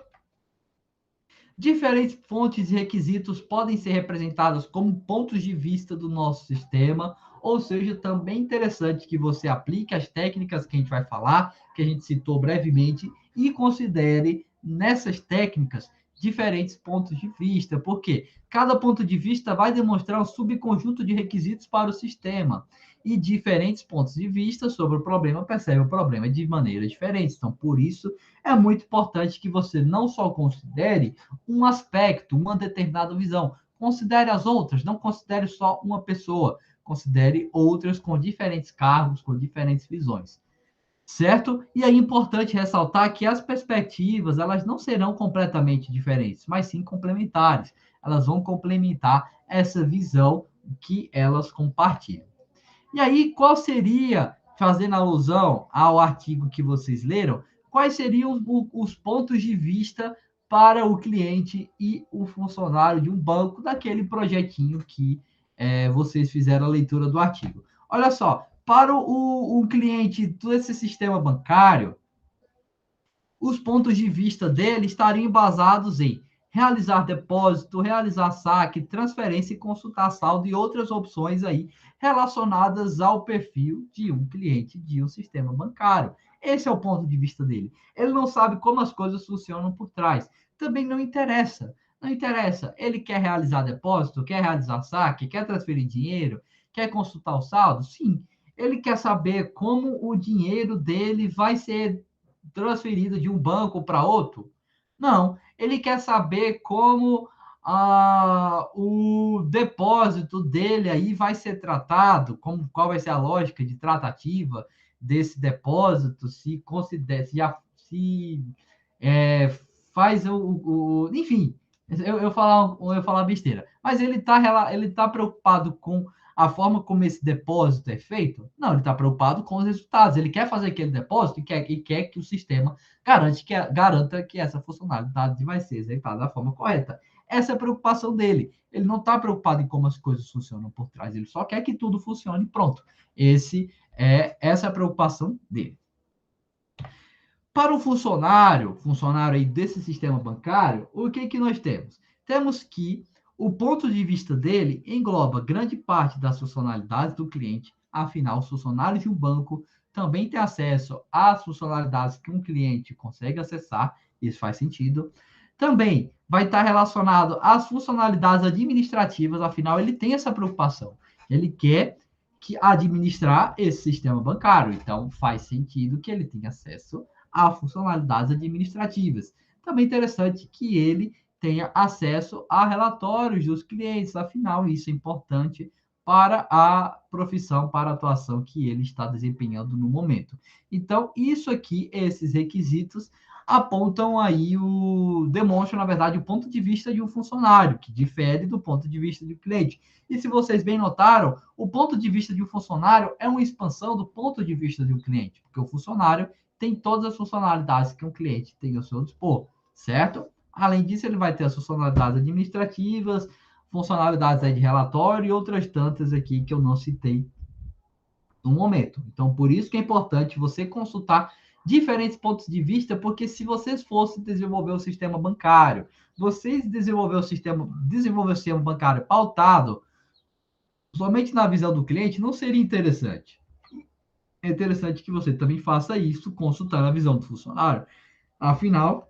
Diferentes fontes e requisitos podem ser representados como pontos de vista do nosso sistema, ou seja, também é interessante que você aplique as técnicas que a gente vai falar, que a gente citou brevemente, e considere nessas técnicas diferentes pontos de vista, porque cada ponto de vista vai demonstrar um subconjunto de requisitos para o sistema, e diferentes pontos de vista sobre o problema percebem o problema de maneiras diferentes. Então, por isso, é muito importante que você não só considere um aspecto, uma determinada visão. Considere as outras, não considere só uma pessoa, considere outras com diferentes cargos, com diferentes visões. Certo? E é importante ressaltar que as perspectivas, elas não serão completamente diferentes, mas sim complementares. Elas vão complementar essa visão que elas compartilham. E aí, qual seria, fazendo alusão ao artigo que vocês leram, quais seriam os pontos de vista para o cliente e o funcionário de um banco daquele projetinho que vocês fizeram a leitura do artigo? Olha só, para o cliente desse sistema bancário, os pontos de vista dele estariam embasados em realizar depósito, realizar saque, transferência e consultar saldo e outras opções aí relacionadas ao perfil de um cliente de um sistema bancário. Esse é o ponto de vista dele. Ele não sabe como as coisas funcionam por trás. Também não interessa. Não interessa. Ele quer realizar depósito, quer realizar saque, quer transferir dinheiro, quer consultar o saldo? Sim. Ele quer saber como o dinheiro dele vai ser transferido de um banco para outro? Não, ele quer saber como o depósito dele aí vai ser tratado, como, qual vai ser a lógica de tratativa desse depósito, se considera, se é, faz enfim, eu falar besteira, mas ele tá preocupado com a forma como esse depósito é feito? Não, ele está preocupado com os resultados. Ele quer fazer aquele depósito e quer que o sistema garanta que essa funcionalidade vai ser executada da forma correta. Essa é a preocupação dele. Ele não está preocupado em como as coisas funcionam por trás. Ele só quer que tudo funcione pronto. Essa é a preocupação dele. Para o funcionário aí desse sistema bancário, o que nós temos? Temos que o ponto de vista dele engloba grande parte das funcionalidades do cliente, afinal, os funcionários de um banco também têm acesso às funcionalidades que um cliente consegue acessar, isso faz sentido. Também vai estar relacionado às funcionalidades administrativas, afinal, ele tem essa preocupação. Ele quer administrar esse sistema bancário, então faz sentido que ele tenha acesso a funcionalidades administrativas. Também interessante que ele tenha acesso a relatórios dos clientes, afinal, isso é importante para a profissão, para a atuação que ele está desempenhando no momento. Então, isso aqui, esses requisitos, apontam aí demonstram, na verdade, o ponto de vista de um funcionário, que difere do ponto de vista do cliente. E se vocês bem notaram, o ponto de vista de um funcionário é uma expansão do ponto de vista de um cliente, porque o funcionário tem todas as funcionalidades que um cliente tem ao seu dispor, certo? Além disso, ele vai ter as funcionalidades administrativas, funcionalidades aí de relatório e outras tantas aqui que eu não citei no momento. Então, por isso que é importante você consultar diferentes pontos de vista, porque se vocês fossem desenvolver o sistema bancário, vocês desenvolver o sistema bancário pautado somente na visão do cliente, não seria interessante. É interessante que você também faça isso, consultar a visão do funcionário. Afinal,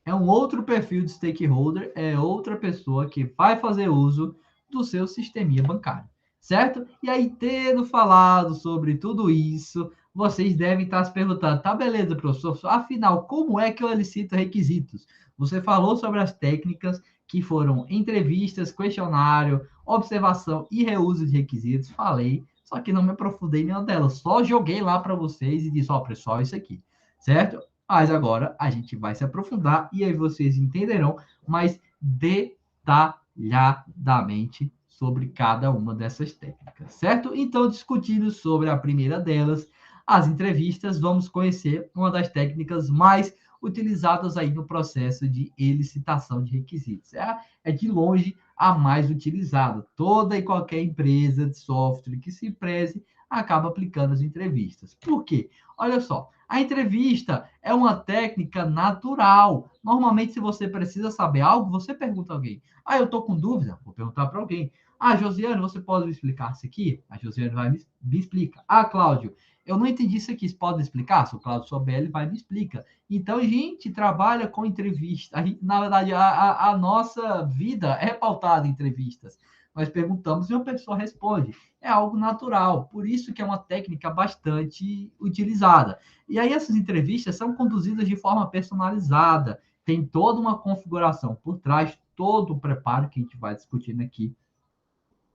é um outro perfil de stakeholder, é outra pessoa que vai fazer uso do seu sisteminha bancário, certo? E aí, tendo falado sobre tudo isso, vocês devem estar se perguntando, tá beleza, professor, afinal, como é que eu elicito requisitos? Você falou sobre as técnicas que foram entrevistas, questionário, observação e reuso de requisitos, falei, só que não me aprofundei em nenhuma delas, só joguei lá para vocês e disse, ó, pessoal, isso aqui, certo? Mas agora a gente vai se aprofundar e aí vocês entenderão mais detalhadamente sobre cada uma dessas técnicas, certo? Então, discutindo sobre a primeira delas, as entrevistas, vamos conhecer uma das técnicas mais utilizadas aí no processo de elicitação de requisitos. É de longe a mais utilizada. Toda e qualquer empresa de software que se preze acaba aplicando as entrevistas. Por quê? Olha só, a entrevista é uma técnica natural. Normalmente, se você precisa saber algo, você pergunta a alguém. Ah, eu estou com dúvida? Vou perguntar para alguém. Ah, Josiane, você pode me explicar isso aqui? A Josiane vai me explica. Ah, Cláudio, eu não entendi isso aqui. Você pode me explicar? Se o Cláudio souber, ele vai me explica. Então, a gente trabalha com entrevista. Na verdade, a nossa vida é pautada em entrevistas. Nós perguntamos e uma pessoa responde. É algo natural. Por isso que é uma técnica bastante utilizada. E aí essas entrevistas são conduzidas de forma personalizada, tem toda uma configuração por trás, todo o preparo que a gente vai discutindo aqui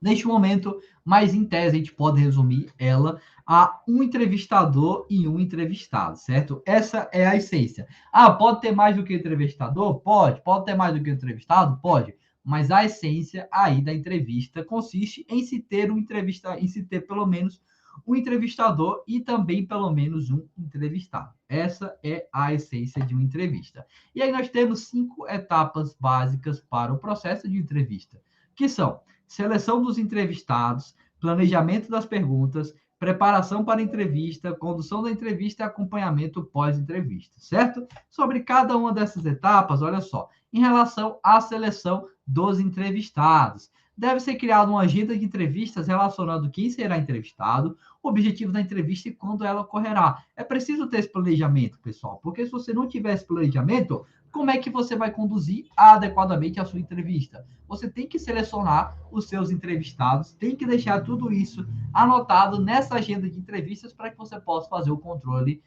neste momento, mas em tese a gente pode resumir ela a um entrevistador e um entrevistado, certo? Essa é a essência. Ah, pode ter mais do que entrevistador? Pode. Pode ter mais do que entrevistado? Pode. Mas a essência aí da entrevista consiste em se ter em se ter pelo menos um entrevistador e também pelo menos um entrevistado. Essa é a essência de uma entrevista. E aí nós temos 5 etapas básicas para o processo de entrevista, que são seleção dos entrevistados, planejamento das perguntas, preparação para a entrevista, condução da entrevista e acompanhamento pós-entrevista, certo? Sobre cada uma dessas etapas, olha só, em relação à seleção dos entrevistados, deve ser criada uma agenda de entrevistas relacionando quem será entrevistado, o objetivo da entrevista e quando ela ocorrerá. É preciso ter esse planejamento, pessoal, porque se você não tiver esse planejamento, como é que você vai conduzir adequadamente a sua entrevista? Você tem que selecionar os seus entrevistados, tem que deixar tudo isso anotado nessa agenda de entrevistas para que você possa fazer o controle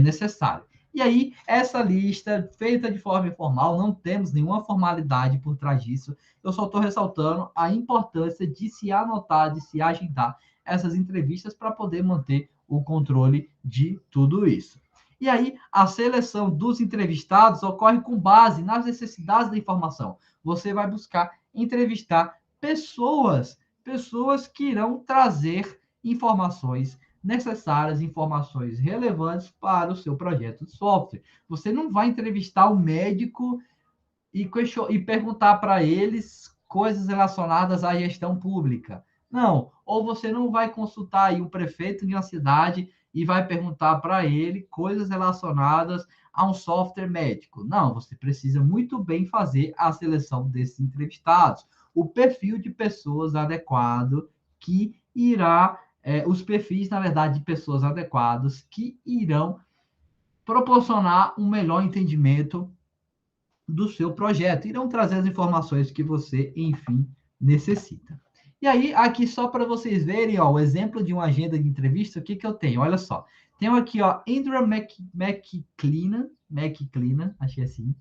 necessário. E aí, essa lista, feita de forma informal, não temos nenhuma formalidade por trás disso. Eu só estou ressaltando a importância de se anotar, de se agendar essas entrevistas para poder manter o controle de tudo isso. E aí, a seleção dos entrevistados ocorre com base nas necessidades da informação. Você vai buscar entrevistar pessoas que irão trazer informações necessárias, informações relevantes para o seu projeto de software. Você não vai entrevistar o médico e perguntar para eles coisas relacionadas à gestão pública. Não, ou você não vai consultar aí o prefeito de uma cidade e vai perguntar para ele coisas relacionadas a um software médico. Não, você precisa muito bem fazer a seleção desses entrevistados, o perfil de pessoas adequado que irá, os perfis, na verdade, de pessoas adequadas que irão proporcionar um melhor entendimento do seu projeto, irão trazer as informações que você, enfim, necessita. E aí, aqui só para vocês verem, ó, o exemplo de uma agenda de entrevista, o que que eu tenho? Olha só, tenho aqui, ó, Andrea McClellan, achei assim,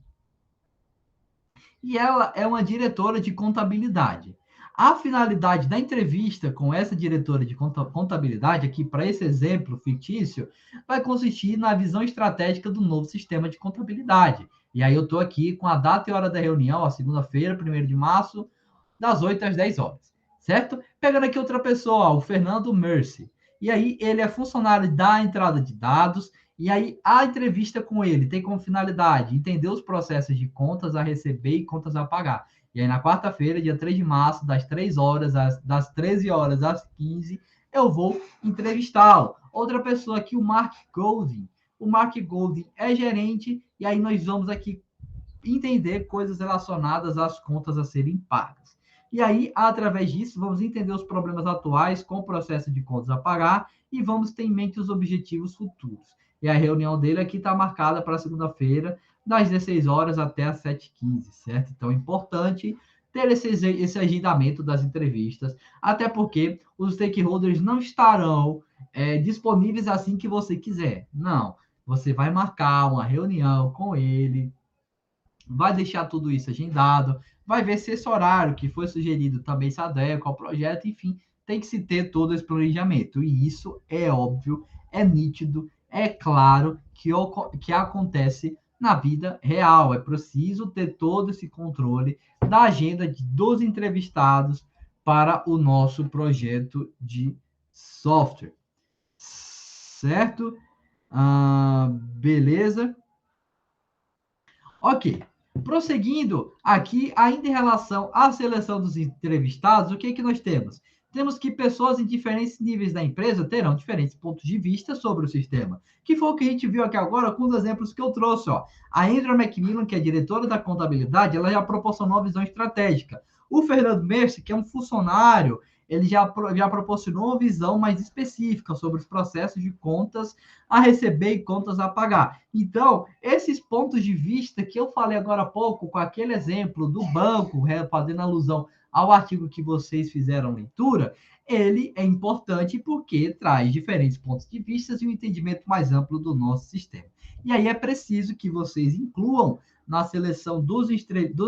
e ela é uma diretora de contabilidade. A finalidade da entrevista com essa diretora de contabilidade, aqui para esse exemplo fictício, vai consistir na visão estratégica do novo sistema de contabilidade. E aí eu estou aqui com a data e hora da reunião, a segunda-feira, 1º de março, das 8 às 10 horas, certo? Pegando aqui outra pessoa, o Fernando Mercy. E aí ele é funcionário da entrada de dados, e aí a entrevista com ele tem como finalidade entender os processos de contas a receber e contas a pagar. E aí, na quarta-feira, dia 3 de março, das 3 horas, das 13 horas às 15, eu vou entrevistá-lo. Outra pessoa aqui, o Mark Golding. O Mark Golding é gerente, e aí nós vamos aqui entender coisas relacionadas às contas a serem pagas. E aí, através disso, vamos entender os problemas atuais com o processo de contas a pagar e vamos ter em mente os objetivos futuros. E a reunião dele aqui está marcada para segunda-feira, das 16 horas até as 7h15, certo? Então, é importante ter esse agendamento das entrevistas, até porque os stakeholders não estarão disponíveis assim que você quiser. Não, você vai marcar uma reunião com ele, vai deixar tudo isso agendado, vai ver se esse horário que foi sugerido também se adequa ao projeto, enfim, tem que se ter todo esse planejamento. E isso é óbvio, é nítido, é claro que acontece na vida real. É preciso ter todo esse controle da agenda dos entrevistados para o nosso projeto de software. Certo? Beleza? Ok. Prosseguindo aqui, ainda em relação à seleção dos entrevistados, o que é que nós temos? Temos que pessoas em diferentes níveis da empresa terão diferentes pontos de vista sobre o sistema, que foi o que a gente viu aqui agora com os exemplos que eu trouxe. Ó. A Andrea Macmillan, que é diretora da contabilidade, ela já proporcionou uma visão estratégica. O Fernando Mercy, que é um funcionário, ele já proporcionou uma visão mais específica sobre os processos de contas a receber e contas a pagar. Então, esses pontos de vista que eu falei agora há pouco, com aquele exemplo do banco, fazendo alusão ao artigo que vocês fizeram leitura, ele é importante porque traz diferentes pontos de vista e um entendimento mais amplo do nosso sistema. E aí é preciso que vocês incluam na seleção dos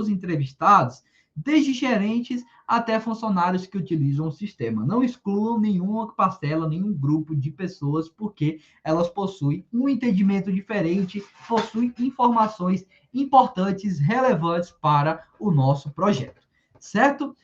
entrevistados, desde gerentes até funcionários que utilizam o sistema. Não excluam nenhuma parcela, nenhum grupo de pessoas, porque elas possuem um entendimento diferente, possuem informações importantes, relevantes para o nosso projeto, certo?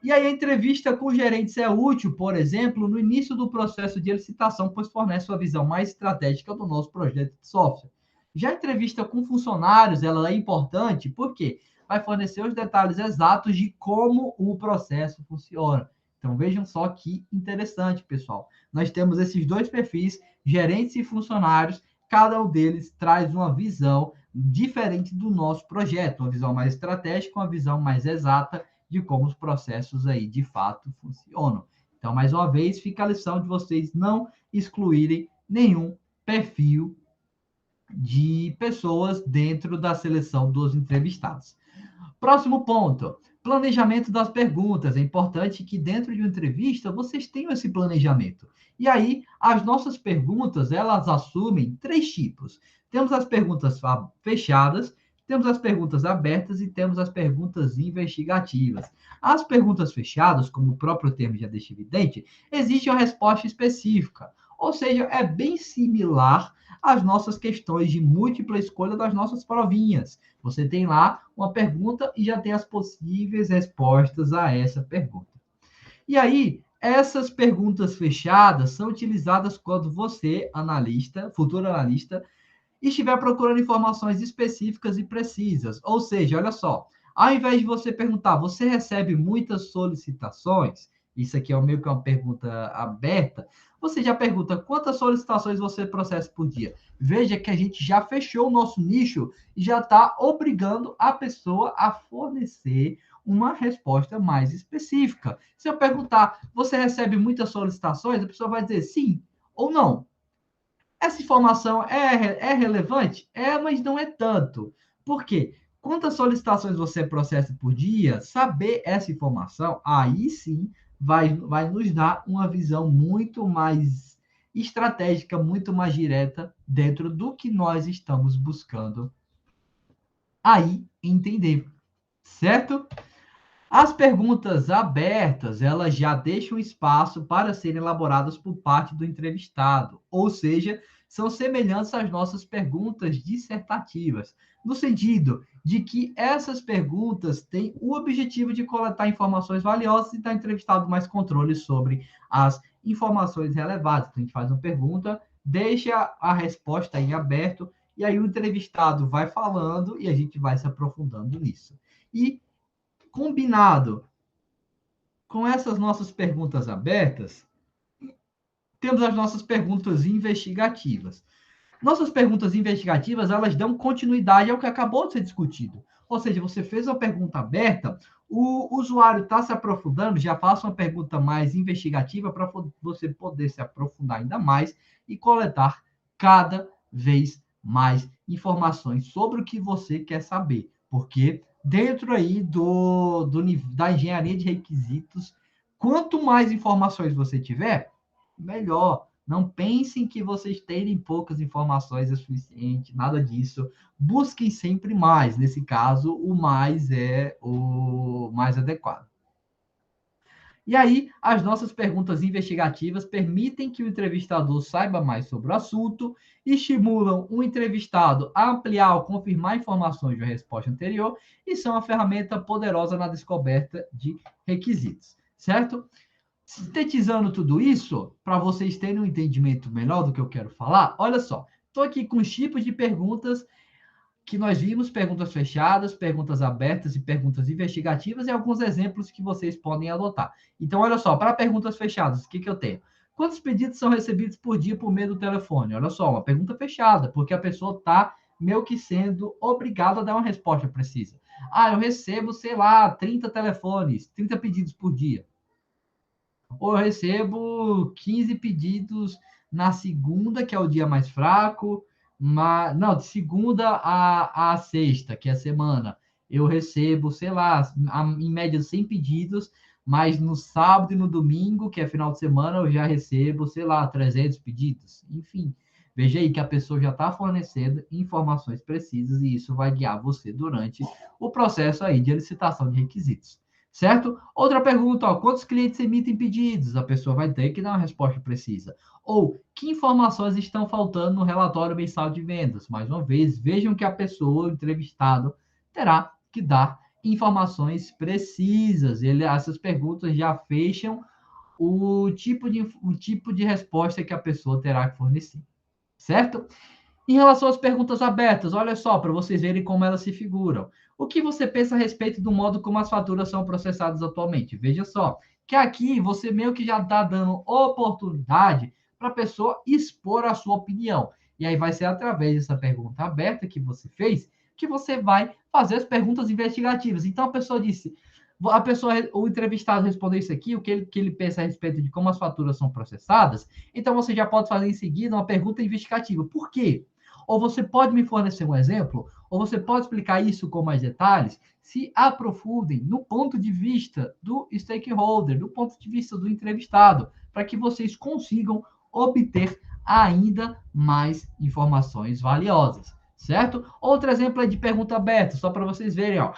E aí a entrevista com gerentes é útil, por exemplo, no início do processo de licitação, pois fornece uma visão mais estratégica do nosso projeto de software. Já a entrevista com funcionários, ela é importante, porque vai fornecer os detalhes exatos de como o processo funciona. Então, vejam só que interessante, pessoal. Nós temos esses dois perfis, gerentes e funcionários, cada um deles traz uma visão diferente do nosso projeto, uma visão mais estratégica, uma visão mais exata de como os processos aí de fato funcionam. Então, mais uma vez, fica a lição de vocês não excluírem nenhum perfil de pessoas dentro da seleção dos entrevistados. Próximo ponto, planejamento das perguntas. É importante que dentro de uma entrevista vocês tenham esse planejamento. E aí, as nossas perguntas, elas assumem 3 tipos. Temos as perguntas fechadas, temos as perguntas abertas e temos as perguntas investigativas. As perguntas fechadas, como o próprio termo já deixa evidente, exige uma resposta específica. Ou seja, é bem similar às nossas questões de múltipla escolha das nossas provinhas. Você tem lá uma pergunta e já tem as possíveis respostas a essa pergunta. E aí, essas perguntas fechadas são utilizadas quando você, analista, futuro analista, estiver procurando informações específicas e precisas. Ou seja, olha só, ao invés de você perguntar, você recebe muitas solicitações? Isso aqui é meio que uma pergunta aberta. Você já pergunta quantas solicitações você processa por dia. Veja que a gente já fechou o nosso nicho e já está obrigando a pessoa a fornecer uma resposta mais específica. Se eu perguntar, você recebe muitas solicitações? A pessoa vai dizer sim ou não. Essa informação é relevante? É, mas não é tanto. Por quê? Quantas solicitações você processa por dia? Saber essa informação, aí sim vai nos dar uma visão muito mais estratégica, muito mais direta dentro do que nós estamos buscando aí entender, certo? As perguntas abertas, elas já deixam espaço para serem elaboradas por parte do entrevistado, ou seja, são semelhantes às nossas perguntas dissertativas, no sentido de que essas perguntas têm o objetivo de coletar informações valiosas e dar ao entrevistado mais controle sobre as informações relevantes. Então, a gente faz uma pergunta, deixa a resposta em aberto, e aí o entrevistado vai falando e a gente vai se aprofundando nisso. E combinado com essas nossas perguntas abertas, temos as nossas perguntas investigativas. Nossas perguntas investigativas, elas dão continuidade ao que acabou de ser discutido. Ou seja, você fez uma pergunta aberta, o usuário está se aprofundando, já faça uma pergunta mais investigativa para você poder se aprofundar ainda mais e coletar cada vez mais informações sobre o que você quer saber. Porque dentro aí da engenharia de requisitos, quanto mais informações você tiver, melhor. Não pensem que vocês terem poucas informações é suficiente, nada disso. Busquem sempre mais. Nesse caso, o mais é o mais adequado. E aí, as nossas perguntas investigativas permitem que o entrevistador saiba mais sobre o assunto, estimulam o entrevistado a ampliar ou confirmar informações de uma resposta anterior e são uma ferramenta poderosa na descoberta de requisitos, certo? Sintetizando tudo isso, para vocês terem um entendimento melhor do que eu quero falar, olha só, estou aqui com os tipos de perguntas que nós vimos, perguntas fechadas, perguntas abertas e perguntas investigativas, e alguns exemplos que vocês podem adotar. Então, olha só, para perguntas fechadas, o que eu tenho? Quantos pedidos são recebidos por dia por meio do telefone? Olha só, uma pergunta fechada, porque a pessoa está meio que sendo obrigada a dar uma resposta precisa. Ah, eu recebo, sei lá, 30 telefones, 30 pedidos por dia. Ou eu recebo 15 pedidos na segunda, que é o dia mais fraco, não, de segunda a sexta, que é a semana, eu recebo, sei lá, em média 100 pedidos, mas no sábado e no domingo, que é final de semana, eu já recebo, sei lá, 300 pedidos. Enfim, veja aí que a pessoa já está fornecendo informações precisas e isso vai guiar você durante o processo aí de licitação de requisitos. Certo? Outra pergunta, ó, quantos clientes emitem pedidos? A pessoa vai ter que dar uma resposta precisa. Ou, que informações estão faltando no relatório mensal de vendas? Mais uma vez, vejam que a pessoa, o entrevistado, terá que dar informações precisas. Essas perguntas já fecham o tipo de resposta que a pessoa terá que fornecer. Certo? Em relação às perguntas abertas, olha só, para vocês verem como elas se figuram. O que você pensa a respeito do modo como as faturas são processadas atualmente? Veja só, que aqui você meio que já está dando oportunidade para a pessoa expor a sua opinião. E aí vai ser através dessa pergunta aberta que você fez que você vai fazer as perguntas investigativas. Então a pessoa disse, o entrevistado respondeu isso aqui, o que ele pensa a respeito de como as faturas são processadas. Então você já pode fazer em seguida uma pergunta investigativa. Por quê? Ou você pode me fornecer um exemplo, ou você pode explicar isso com mais detalhes. Se aprofundem no ponto de vista do stakeholder, do ponto de vista do entrevistado, para que vocês consigam obter ainda mais informações valiosas, certo? Outro exemplo é de pergunta aberta, só para vocês verem, ó.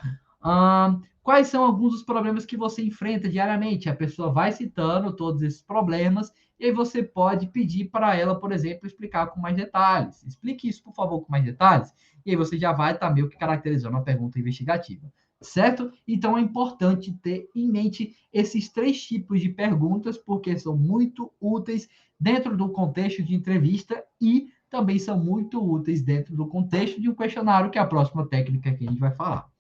Quais são alguns dos problemas que você enfrenta diariamente? A pessoa vai citando todos esses problemas e aí você pode pedir para ela, por exemplo, explicar com mais detalhes. Explique isso, por favor, com mais detalhes. E aí você já vai estar meio que caracterizando a pergunta investigativa. Certo? Então é importante ter em mente esses três tipos de perguntas, porque são muito úteis dentro do contexto de entrevista e também são muito úteis dentro do contexto de um questionário, que é a próxima técnica que a gente vai falar.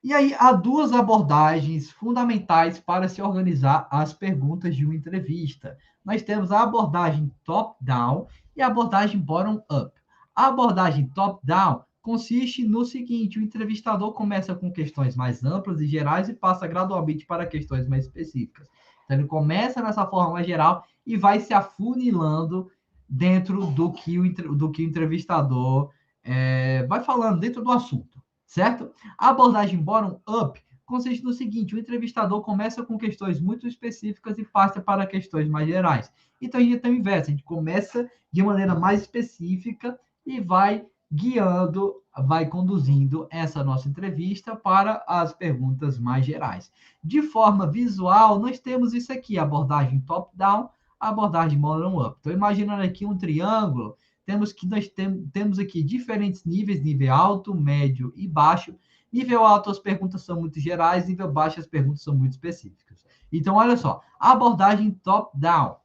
E aí, há duas abordagens fundamentais para se organizar as perguntas de uma entrevista. Nós temos a abordagem top-down e a abordagem bottom-up. A abordagem top-down consiste no seguinte: o entrevistador começa com questões mais amplas e gerais e passa gradualmente para questões mais específicas. Então, ele começa nessa forma mais geral e vai se afunilando dentro do que o entrevistador vai falando, dentro do assunto, certo? A abordagem bottom-up consiste no seguinte: o entrevistador começa com questões muito específicas e passa para questões mais gerais. Então, a gente tem o inverso, a gente começa de maneira mais específica e vai guiando, vai conduzindo essa nossa entrevista para as perguntas mais gerais. De forma visual, nós temos isso aqui, abordagem top-down, abordagem bottom-up. Então, imaginando aqui um triângulo, temos aqui diferentes níveis, nível alto, médio e baixo. Nível alto, as perguntas são muito gerais, nível baixo, as perguntas são muito específicas. Então, olha só, abordagem top-down.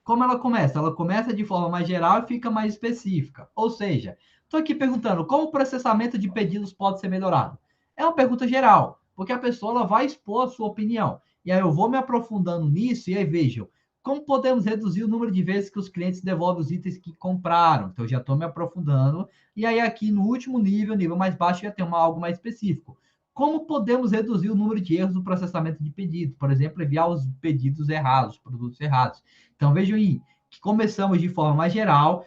Como ela começa? Ela começa de forma mais geral e fica mais específica. Ou seja, estou aqui perguntando como o processamento de pedidos pode ser melhorado. É uma pergunta geral, porque a pessoa ela vai expor a sua opinião. E aí eu vou me aprofundando nisso e aí vejam, como podemos reduzir o número de vezes que os clientes devolvem os itens que compraram? Então, eu já estou me aprofundando. E aí, aqui no último nível, nível mais baixo, já tem algo mais específico. Como podemos reduzir o número de erros no processamento de pedidos? Por exemplo, enviar os pedidos errados, produtos errados. Então, vejam aí que começamos de forma mais geral,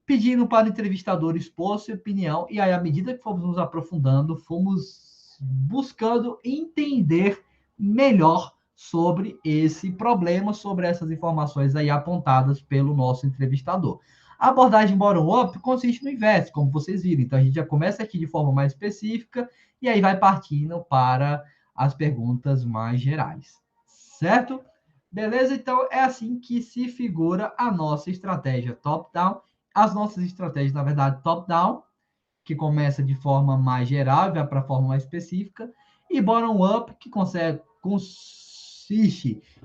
pedindo para o entrevistador expor sua opinião, e aí, à medida que fomos nos aprofundando, fomos buscando entender melhor sobre esse problema, sobre essas informações aí apontadas pelo nosso entrevistador. A abordagem bottom-up consiste no inverso, como vocês viram. Então, a gente já começa aqui de forma mais específica e aí vai partindo para as perguntas mais gerais. Certo? Beleza? Então, é assim que se figura a nossa estratégia top-down. As nossas estratégias, na verdade, top-down, que começa de forma mais geral e vai para a forma mais específica, e bottom-up, que consiste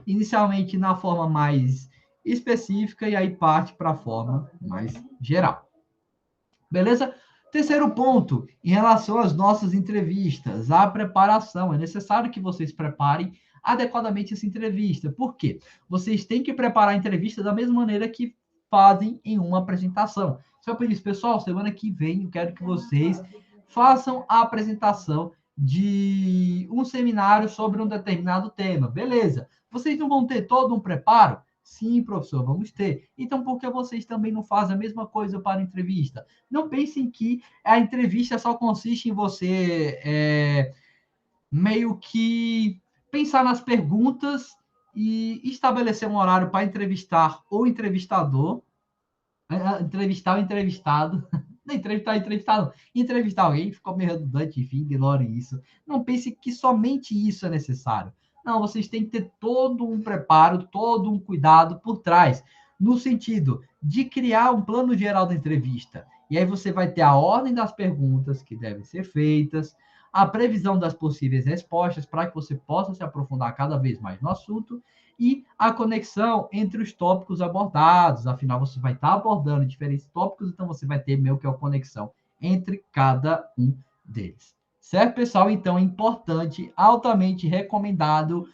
inicialmente na forma mais específica e aí parte para a forma mais geral. Beleza? Terceiro ponto, em relação às nossas entrevistas, a preparação. É necessário que vocês preparem adequadamente essa entrevista. Por quê? Vocês têm que preparar a entrevista da mesma maneira que fazem em uma apresentação. Se eu pedir, pessoal, semana que vem eu quero que vocês façam a apresentação de um seminário sobre um determinado tema. Beleza. Vocês não vão ter todo um preparo? Sim, professor, vamos ter. Então, por que vocês também não fazem a mesma coisa para a entrevista? Não pensem que a entrevista só consiste em você meio que pensar nas perguntas e estabelecer um horário para entrevistar o entrevistador, entrevistar o entrevistado, não entrevistar o entrevistado, entrevistar alguém, ficou meio redundante, enfim, ignore isso. Não pense que somente isso é necessário. Não, vocês têm que ter todo um preparo, todo um cuidado por trás, no sentido de criar um plano geral da entrevista. E aí você vai ter a ordem das perguntas que devem ser feitas, a previsão das possíveis respostas para que você possa se aprofundar cada vez mais no assunto e a conexão entre os tópicos abordados. Afinal, você vai estar abordando diferentes tópicos, então você vai ter meio que a conexão entre cada um deles. Certo, pessoal? Então, é importante, altamente recomendado,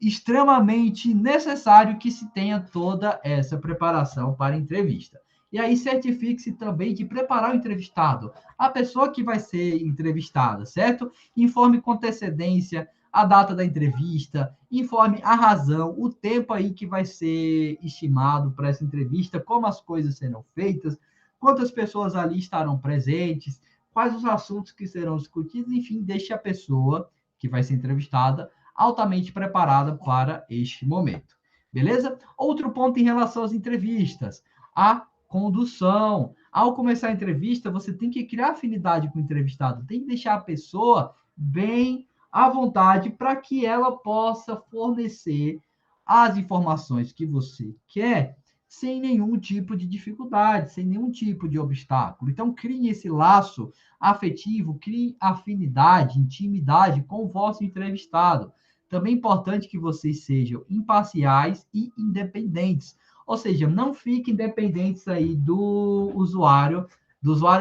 extremamente necessário que se tenha toda essa preparação para a entrevista. E aí, certifique-se também de preparar o entrevistado, a pessoa que vai ser entrevistada, certo? Informe com antecedência a data da entrevista, informe a razão, o tempo aí que vai ser estimado para essa entrevista, como as coisas serão feitas, quantas pessoas ali estarão presentes, quais os assuntos que serão discutidos, enfim, deixe a pessoa que vai ser entrevistada altamente preparada para este momento. Beleza? Outro ponto em relação às entrevistas, a condução. Ao começar a entrevista, você tem que criar afinidade com o entrevistado, tem que deixar a pessoa bem à vontade para que ela possa fornecer as informações que você quer sem nenhum tipo de dificuldade, sem nenhum tipo de obstáculo. Então, crie esse laço afetivo, crie afinidade, intimidade com o vosso entrevistado. Também é importante que vocês sejam imparciais e independentes. Ou seja, não fiquem dependentes aí do usuário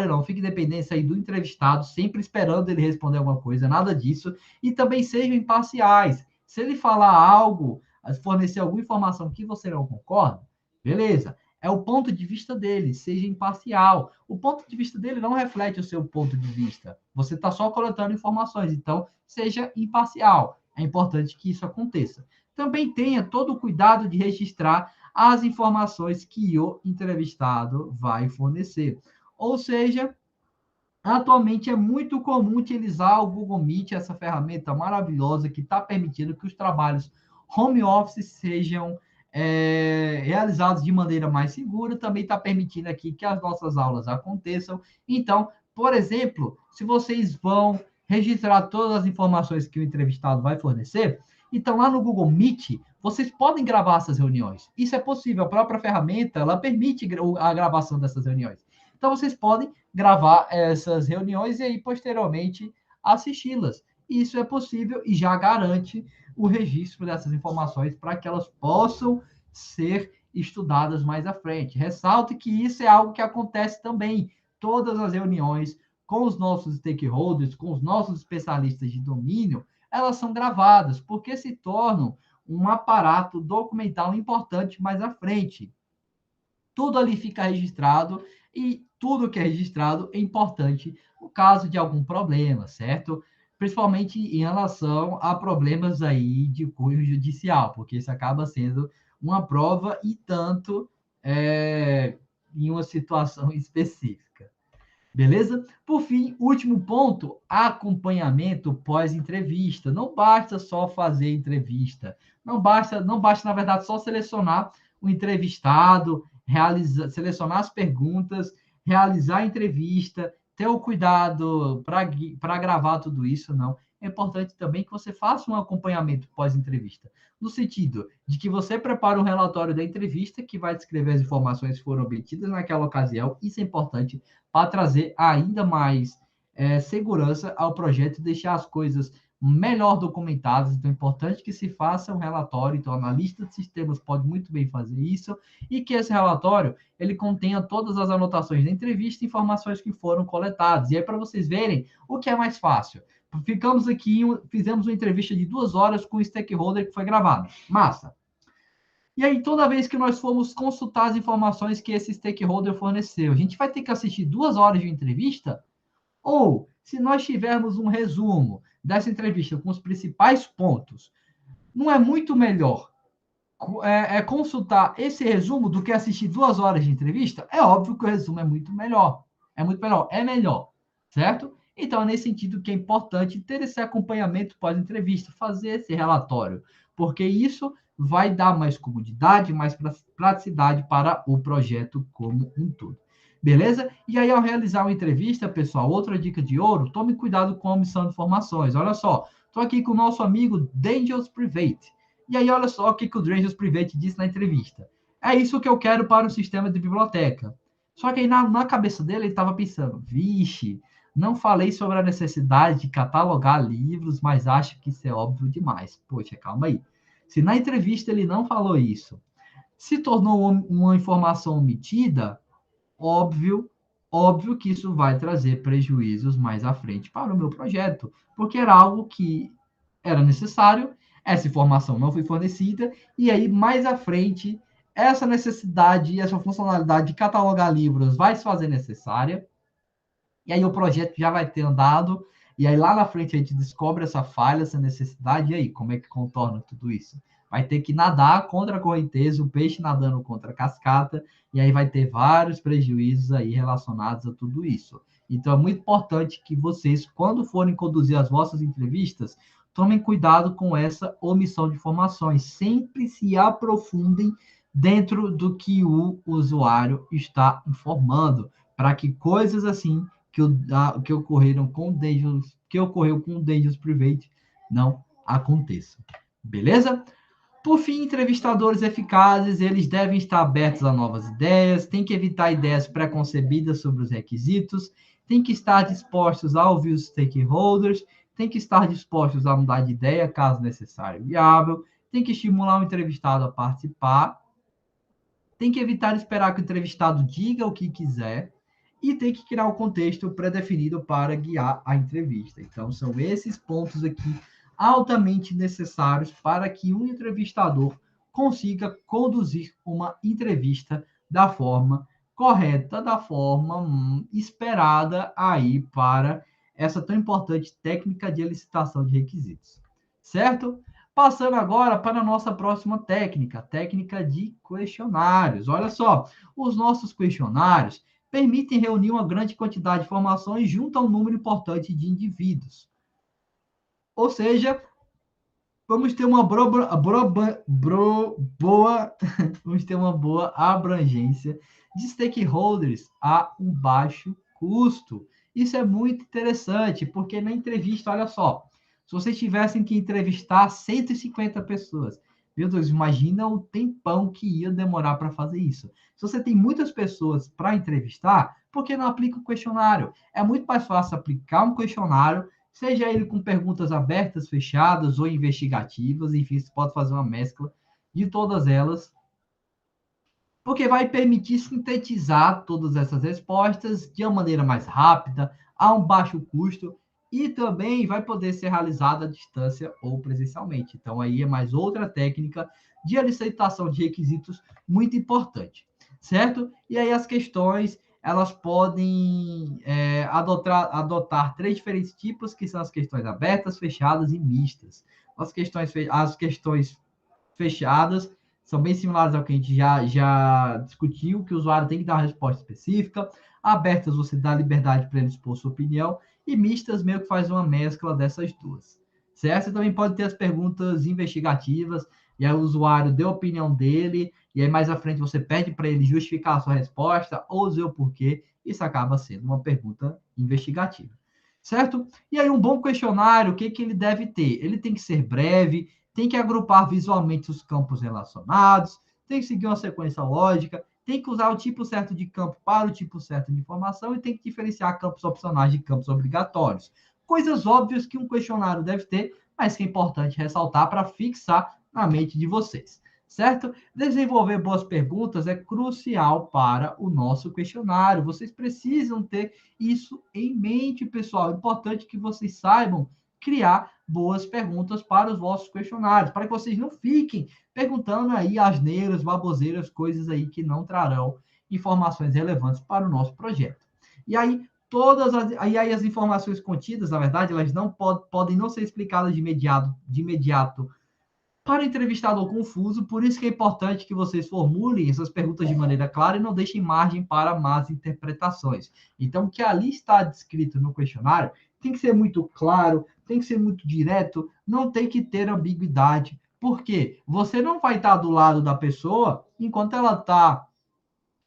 não, fiquem dependentes aí do entrevistado, sempre esperando ele responder alguma coisa, nada disso. E também sejam imparciais. Se ele falar algo, fornecer alguma informação que você não concorda, beleza. É o ponto de vista dele, seja imparcial. O ponto de vista dele não reflete o seu ponto de vista. Você está só coletando informações, então seja imparcial. É importante que isso aconteça. Também tenha todo o cuidado de registrar as informações que o entrevistado vai fornecer. Ou seja, atualmente é muito comum utilizar o Google Meet, essa ferramenta maravilhosa que está permitindo que os trabalhos home office sejam realizados de maneira mais segura, também está permitindo aqui que as nossas aulas aconteçam. Então, por exemplo, se vocês vão registrar todas as informações que o entrevistado vai fornecer, então lá no Google Meet, vocês podem gravar essas reuniões. Isso é possível, a própria ferramenta, ela permite a gravação dessas reuniões. Então, vocês podem gravar essas reuniões e aí, posteriormente, assisti-las. Isso é possível e já garante o registro dessas informações para que elas possam ser estudadas mais à frente. Ressalto que isso é algo que acontece também. Todas as reuniões com os nossos stakeholders, com os nossos especialistas de domínio, elas são gravadas, porque se tornam um aparato documental importante mais à frente. Tudo ali fica registrado e tudo que é registrado é importante no caso de algum problema, certo? Principalmente em relação a problemas aí de cunho judicial, porque isso acaba sendo uma prova e tanto em uma situação específica. Beleza? Por fim, último ponto, acompanhamento pós-entrevista. Não basta só fazer entrevista. Não basta, na verdade, só selecionar o entrevistado, selecionar as perguntas, realizar a entrevista, ter o cuidado para gravar tudo isso, não. É importante também que você faça um acompanhamento pós-entrevista, no sentido de que você prepare um relatório da entrevista que vai descrever as informações que foram obtidas naquela ocasião. Isso é importante para trazer ainda mais segurança ao projeto e deixar as coisas melhor documentadas. Então, é importante que se faça um relatório. Então, o analista de sistemas pode muito bem fazer isso e que esse relatório ele contenha todas as anotações da entrevista e informações que foram coletadas. E aí, para vocês verem o que é mais fácil. Ficamos aqui, fizemos uma entrevista de 2 horas com o stakeholder que foi gravado. Massa. E aí, toda vez que nós formos consultar as informações que esse stakeholder forneceu, a gente vai ter que assistir 2 horas de entrevista? Ou, se nós tivermos um resumo dessa entrevista com os principais pontos, não é muito melhor consultar esse resumo do que assistir 2 horas de entrevista? É óbvio que o resumo é muito melhor. É muito melhor. É melhor. Certo? Então, é nesse sentido que é importante ter esse acompanhamento pós-entrevista, fazer esse relatório, porque isso vai dar mais comodidade, mais praticidade para o projeto como um todo. Beleza? E aí, ao realizar uma entrevista, pessoal, outra dica de ouro, tome cuidado com a omissão de informações. Olha só, estou aqui com o nosso amigo Dangerous Private. E aí, olha só o que o Dangerous Private disse na entrevista. É isso que eu quero para o sistema de biblioteca. Só que aí, na cabeça dele, ele estava pensando, vixe, não falei sobre a necessidade de catalogar livros, mas acho que isso é óbvio demais. Poxa, calma aí. Se na entrevista ele não falou isso, se tornou uma informação omitida, óbvio, óbvio que isso vai trazer prejuízos mais à frente para o meu projeto, porque era algo que era necessário, essa informação não foi fornecida, e aí mais à frente, essa necessidade, essa funcionalidade de catalogar livros vai se fazer necessária, e aí o projeto já vai ter andado, e aí lá na frente a gente descobre essa falha, essa necessidade, e aí, como é que contorna tudo isso? Vai ter que nadar contra a correnteza, o peixe nadando contra a cascata, e aí vai ter vários prejuízos aí relacionados a tudo isso. Então é muito importante que vocês, quando forem conduzir as vossas entrevistas, tomem cuidado com essa omissão de informações. Sempre se aprofundem dentro do que o usuário está informando, para que coisas assim que ocorreram com o Dangerous, que ocorreu com o Dangerous Private não aconteça. Beleza? Por fim, entrevistadores eficazes, eles devem estar abertos a novas ideias, tem que evitar ideias preconcebidas sobre os requisitos, tem que estar dispostos a ouvir os stakeholders, tem que estar dispostos a mudar de ideia, caso necessário e viável, tem que estimular o entrevistado a participar, tem que evitar esperar que o entrevistado diga o que quiser, e tem que criar um contexto pré-definido para guiar a entrevista. Então, são esses pontos aqui altamente necessários para que um entrevistador consiga conduzir uma entrevista da forma correta, da forma esperada aí para essa tão importante técnica de elicitação de requisitos. Certo? Passando agora para a nossa próxima técnica, técnica de questionários. Olha só, os nossos questionários permitem reunir uma grande quantidade de informações junto a um número importante de indivíduos. Ou seja, vamos ter uma vamos ter uma boa abrangência de stakeholders a um baixo custo. Isso é muito interessante, porque na entrevista, olha só, se vocês tivessem que entrevistar 150 pessoas, meu Deus, imagina o tempão que ia demorar para fazer isso. Se você tem muitas pessoas para entrevistar, por que não aplica o questionário? É muito mais fácil aplicar um questionário, seja ele com perguntas abertas, fechadas ou investigativas, enfim, você pode fazer uma mescla de todas elas, porque vai permitir sintetizar todas essas respostas de uma maneira mais rápida, a um baixo custo, e também vai poder ser realizada à distância ou presencialmente. Então, aí é mais outra técnica de aceitação de requisitos muito importante, certo? E aí as questões, elas podem adotar três diferentes tipos, que são as questões abertas, fechadas e mistas. As questões fechadas são bem similares ao que a gente já discutiu, que o usuário tem que dar uma resposta específica. Abertas, você dá liberdade para ele expor sua opinião, e mistas meio que faz uma mescla dessas duas. Certo? Você também pode ter as perguntas investigativas, e aí o usuário deu a opinião dele, e aí mais à frente você pede para ele justificar a sua resposta, ou dizer o porquê, isso acaba sendo uma pergunta investigativa. Certo? E aí um bom questionário, o que, que ele deve ter? Ele tem que ser breve, tem que agrupar visualmente os campos relacionados, tem que seguir uma sequência lógica, tem que usar o tipo certo de campo para o tipo certo de informação e tem que diferenciar campos opcionais de campos obrigatórios. Coisas óbvias que um questionário deve ter, mas que é importante ressaltar para fixar na mente de vocês, certo? Desenvolver boas perguntas é crucial para o nosso questionário. Vocês precisam ter isso em mente, pessoal. É importante que vocês saibam criar boas perguntas para os vossos questionários, para que vocês não fiquem perguntando aí asneiras, baboseiras, coisas aí que não trarão informações relevantes para o nosso projeto. E aí, as informações contidas, na verdade, elas não podem não ser explicadas de imediato para o entrevistador confuso, por isso que é importante que vocês formulem essas perguntas de maneira clara e não deixem margem para más interpretações. Então, o que ali está descrito no questionário tem que ser muito claro, tem que ser muito direto, não tem que ter ambiguidade, porque você não vai estar do lado da pessoa enquanto ela está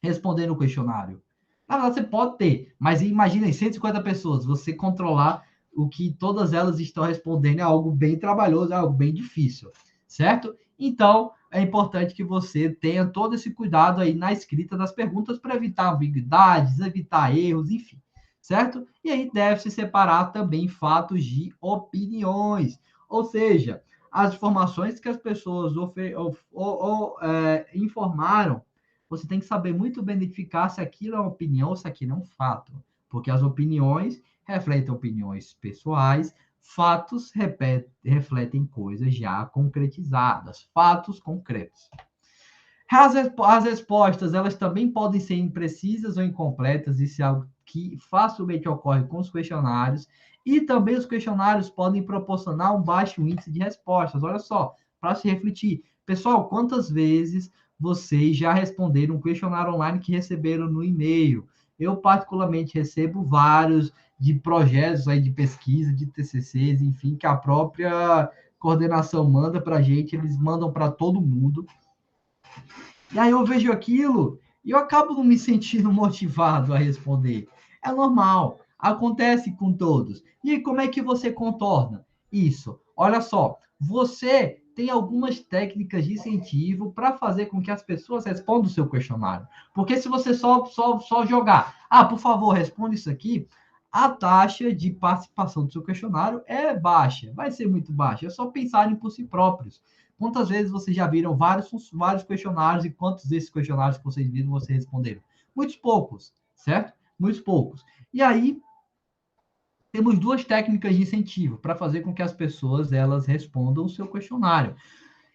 respondendo o questionário. Na verdade, você pode ter, mas imagine 150 pessoas, você controlar o que todas elas estão respondendo é algo bem trabalhoso, é algo bem difícil, certo? Então, é importante que você tenha todo esse cuidado aí na escrita das perguntas para evitar ambiguidades, evitar erros, enfim, certo? E aí deve-se separar também fatos de opiniões, ou seja, as informações que as pessoas informaram, você tem que saber muito bem identificar se aquilo é uma opinião ou se aquilo é um fato, porque as opiniões refletem opiniões pessoais, fatos refletem coisas já concretizadas, fatos concretos. As respostas, elas também podem ser imprecisas ou incompletas, isso é algo que facilmente ocorre com os questionários, e também os questionários podem proporcionar um baixo índice de respostas. Olha só, para se refletir. Pessoal, quantas vezes vocês já responderam um questionário online que receberam no e-mail? Eu, particularmente, recebo vários de projetos aí de pesquisa, de TCCs, enfim, que a própria coordenação manda para a gente, eles mandam para todo mundo. E aí eu vejo aquilo e eu acabo não me sentindo motivado a responder. É normal, acontece com todos. E como é que você contorna isso? Olha só, você tem algumas técnicas de incentivo para fazer com que as pessoas respondam o seu questionário. Porque se você só jogar, por favor, responda isso aqui, a taxa de participação do seu questionário é baixa, vai ser muito baixa. É só pensarem por si próprios. Quantas vezes vocês já viram vários questionários e quantos desses questionários que vocês viram vocês responderam? Muitos poucos, certo? Muitos poucos. E aí, temos duas técnicas de incentivo para fazer com que as pessoas elas respondam o seu questionário.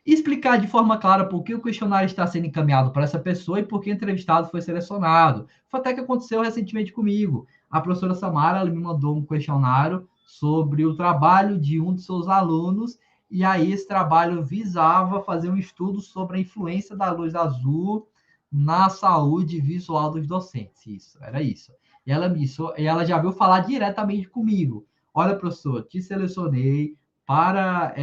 Explicar de forma clara por que o questionário está sendo encaminhado para essa pessoa e por que o entrevistado foi selecionado. Foi até que aconteceu recentemente comigo. A professora Samara ela me mandou um questionário sobre o trabalho de um de seus alunos, e aí esse trabalho visava fazer um estudo sobre a influência da luz azul na saúde visual dos docentes. Isso, era isso. E ela já veio falar diretamente comigo. Olha, professor, te selecionei para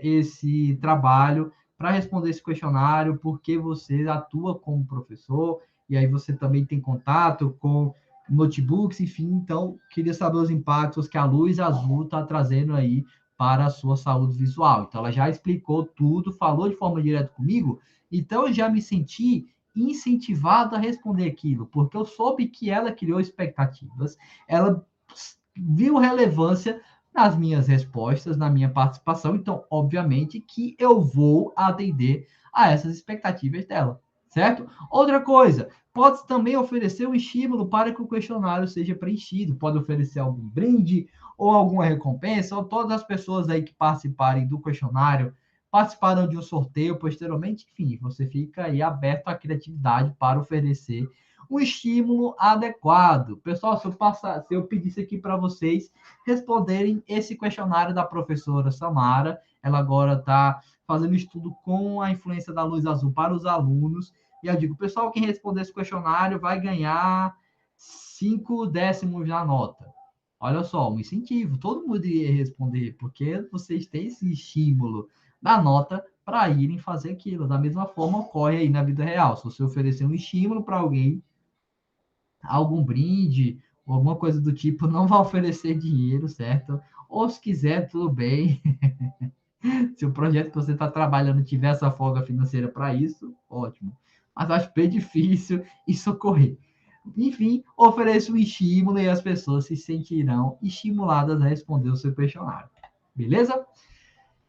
esse trabalho, para responder esse questionário, porque você atua como professor, e aí você também tem contato com notebooks, enfim, então queria saber os impactos que a luz azul está trazendo aí para a sua saúde visual. Então, ela já explicou tudo, falou de forma direta comigo, então eu já me senti incentivado a responder aquilo, porque eu soube que ela criou expectativas, ela viu relevância nas minhas respostas, na minha participação, então, obviamente, que eu vou atender a essas expectativas dela, certo? Outra coisa, pode também oferecer um estímulo para que o questionário seja preenchido, pode oferecer algum brinde ou alguma recompensa, ou todas as pessoas aí que participarem do questionário participaram de um sorteio posteriormente, enfim, você fica aí aberto à criatividade para oferecer um estímulo adequado. Pessoal, se eu pedisse aqui para vocês responderem esse questionário da professora Samara, ela agora está fazendo estudo com a influência da luz azul para os alunos, e eu digo, pessoal, quem responder esse questionário vai ganhar 5 décimos na nota. Olha só, um incentivo, todo mundo iria responder, porque vocês têm esse estímulo da nota para irem fazer aquilo. Da mesma forma, ocorre aí na vida real. Se você oferecer um estímulo para alguém, algum brinde, ou alguma coisa do tipo, não vai oferecer dinheiro, certo? Ou se quiser, tudo bem. Se o projeto que você está trabalhando tiver essa folga financeira para isso, ótimo. Mas acho bem difícil isso ocorrer. Enfim, ofereça um estímulo e as pessoas se sentirão estimuladas a responder o seu questionário. Beleza?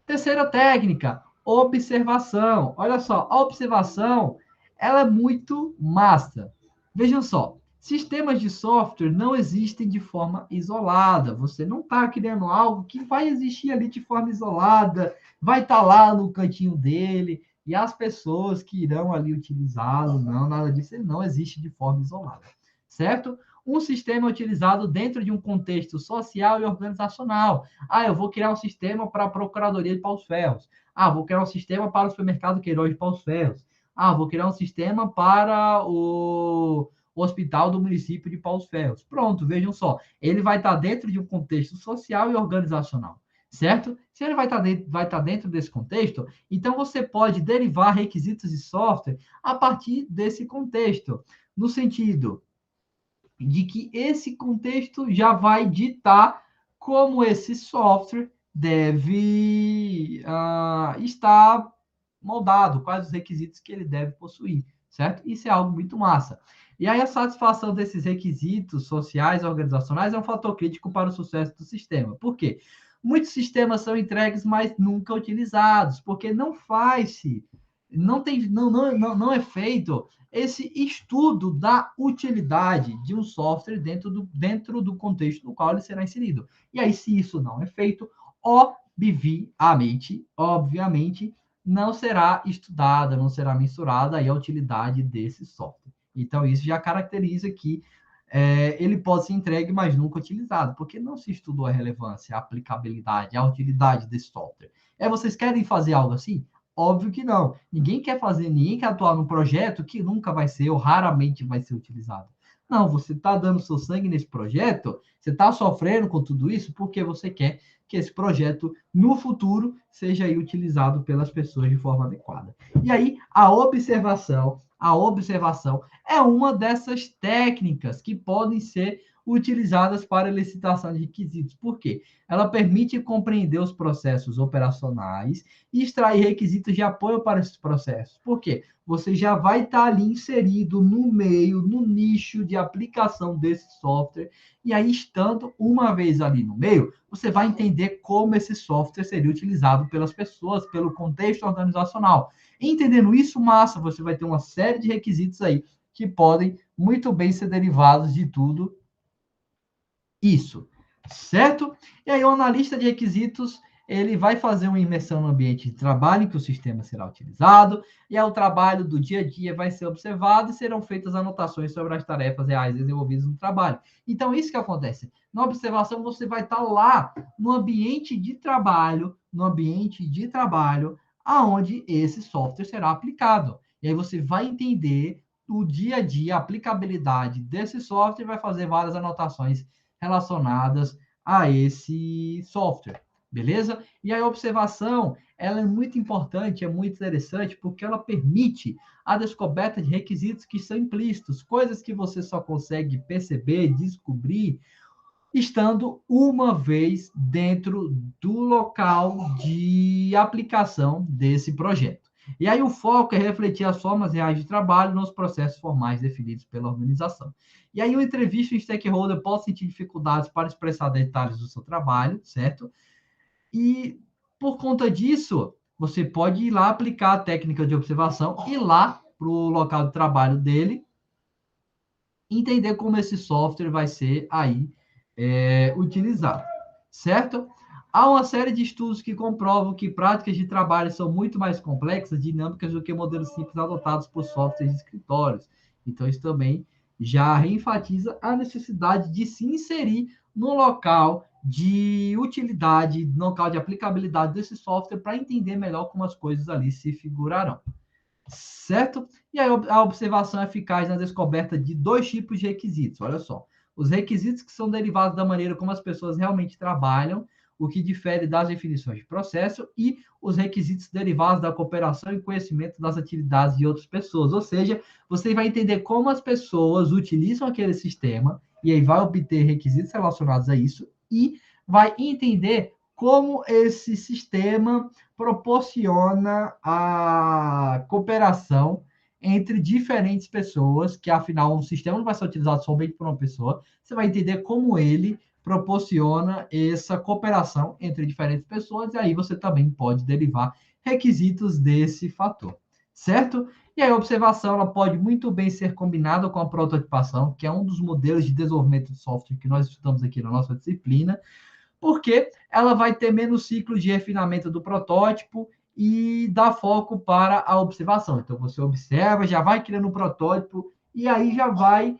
Terceira técnica, observação. Olha só, a observação, ela é muito massa. Vejam só, sistemas de software não existem de forma isolada. Você não está criando algo que vai existir ali de forma isolada, vai estar lá no cantinho dele, e as pessoas que irão ali utilizá-lo, não, nada disso, ele não existe de forma isolada, certo? Um sistema é utilizado dentro de um contexto social e organizacional. Ah, eu vou criar um sistema para a Procuradoria de Paus Ferros. Ah, vou criar um sistema para o supermercado Queiroz de Paus Ferros. Ah, vou criar um sistema para o hospital do município de Paus Ferros. Pronto, vejam só. Ele vai estar dentro de um contexto social e organizacional, certo? Se ele vai estar dentro desse contexto, então você pode derivar requisitos de software a partir desse contexto, no sentido de que esse contexto já vai ditar como esse software deve estar moldado, quais os requisitos que ele deve possuir, certo? Isso é algo muito massa. E aí a satisfação desses requisitos sociais e organizacionais é um fator crítico para o sucesso do sistema. Por quê? Muitos sistemas são entregues, mas nunca utilizados, porque não faz-se, não é feito esse estudo da utilidade de um software dentro do contexto no qual ele será inserido. E aí, se isso não é feito, obviamente, não será estudada, não será mensurada aí a utilidade desse software. Então, isso já caracteriza que ele pode ser entregue, mas nunca utilizado, porque não se estudou a relevância, a aplicabilidade, a utilidade desse software. Vocês querem fazer algo assim? Óbvio que não. Ninguém quer atuar num projeto que nunca vai ser ou raramente vai ser utilizado. Não, você está dando seu sangue nesse projeto, você está sofrendo com tudo isso porque você quer que esse projeto, no futuro, seja aí utilizado pelas pessoas de forma adequada. E aí, a observação é uma dessas técnicas que podem ser utilizadas para licitação de requisitos. Por quê? Ela permite compreender os processos operacionais e extrair requisitos de apoio para esses processos. Por quê? Você já vai estar ali inserido no meio, no nicho de aplicação desse software, e aí, estando uma vez ali no meio, você vai entender como esse software seria utilizado pelas pessoas, pelo contexto organizacional. Entendendo isso, massa, você vai ter uma série de requisitos aí que podem muito bem ser derivados de tudo isso, certo? E aí o analista de requisitos, ele vai fazer uma imersão no ambiente de trabalho em que o sistema será utilizado, e aí o trabalho do dia a dia vai ser observado e serão feitas anotações sobre as tarefas reais desenvolvidas no trabalho. Então, isso que acontece. Na observação, você vai estar lá no ambiente de trabalho, aonde esse software será aplicado. E aí você vai entender o dia a dia, a aplicabilidade desse software, e vai fazer várias anotações relacionadas a esse software, beleza? E a observação, ela é muito importante, é muito interessante, porque ela permite a descoberta de requisitos que são implícitos, coisas que você só consegue perceber, descobrir, estando uma vez dentro do local de aplicação desse projeto. E aí o foco é refletir as formas reais de trabalho nos processos formais definidos pela organização. E aí o entrevista em stakeholder pode sentir dificuldades para expressar detalhes do seu trabalho, certo? E por conta disso, você pode ir lá aplicar a técnica de observação, ir lá para o local de trabalho dele, entender como esse software vai ser aí utilizado, certo? Há uma série de estudos que comprovam que práticas de trabalho são muito mais complexas, dinâmicas do que modelos simples adotados por softwares de escritórios. Então, isso também já reenfatiza a necessidade de se inserir no local de utilidade, no local de aplicabilidade desse software para entender melhor como as coisas ali se figurarão, certo? E aí a observação eficaz na descoberta de dois tipos de requisitos. Olha só, os requisitos que são derivados da maneira como as pessoas realmente trabalham, o que difere das definições de processo, e os requisitos derivados da cooperação e conhecimento das atividades de outras pessoas. Ou seja, você vai entender como as pessoas utilizam aquele sistema, e aí vai obter requisitos relacionados a isso, e vai entender como esse sistema proporciona a cooperação entre diferentes pessoas, que afinal um sistema não vai ser utilizado somente por uma pessoa, você vai entender como ele proporciona essa cooperação entre diferentes pessoas, e aí você também pode derivar requisitos desse fator, certo? E a observação ela pode muito bem ser combinada com a prototipação, que é um dos modelos de desenvolvimento de software que nós estudamos aqui na nossa disciplina, porque ela vai ter menos ciclo de refinamento do protótipo e dá foco para a observação. Então, você observa, já vai criando um protótipo e aí já vai,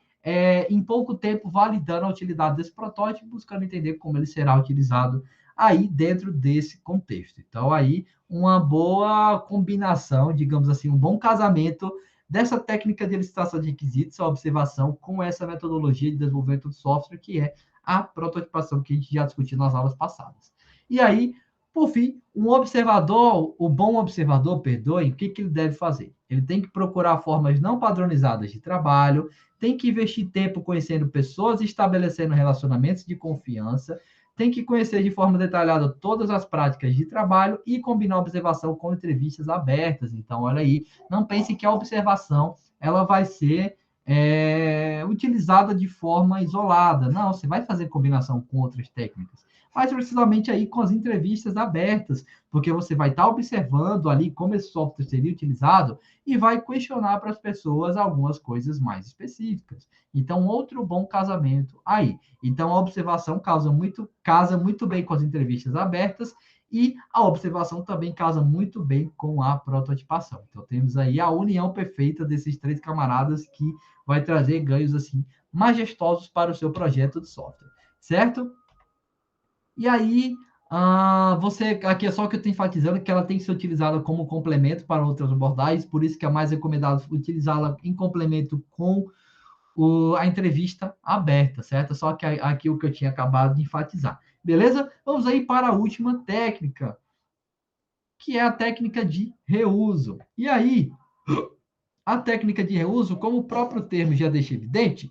em pouco tempo, validando a utilidade desse protótipo, buscando entender como ele será utilizado aí dentro desse contexto. Então, aí, uma boa combinação, digamos assim, um bom casamento dessa técnica de licitação de requisitos, a observação, com essa metodologia de desenvolvimento de software, que é a prototipação que a gente já discutiu nas aulas passadas. E aí, por fim, um observador, o bom observador, perdoe, o que, que ele deve fazer? Ele tem que procurar formas não padronizadas de trabalho, tem que investir tempo conhecendo pessoas e estabelecendo relacionamentos de confiança, tem que conhecer de forma detalhada todas as práticas de trabalho e combinar a observação com entrevistas abertas. Então, olha aí, não pense que a observação ela vai ser utilizada de forma isolada. Não, você vai fazer combinação com outras técnicas, mas precisamente aí com as entrevistas abertas, porque você vai estar observando ali como esse software seria utilizado e vai questionar para as pessoas algumas coisas mais específicas. Então, outro bom casamento aí. Então, a observação casa muito bem com as entrevistas abertas e a observação também casa muito bem com a prototipação. Então, temos aí a união perfeita desses três camaradas que vai trazer ganhos assim majestosos para o seu projeto de software, certo? E aí, você aqui é só que eu estou enfatizando que ela tem que ser utilizada como complemento para outras abordagens, por isso que é mais recomendado utilizá-la em complemento com a entrevista aberta, certo? Só que aqui o que eu tinha acabado de enfatizar. Beleza? Vamos aí para a última técnica, que é a técnica de reuso. E aí, a técnica de reuso, como o próprio termo já deixa evidente,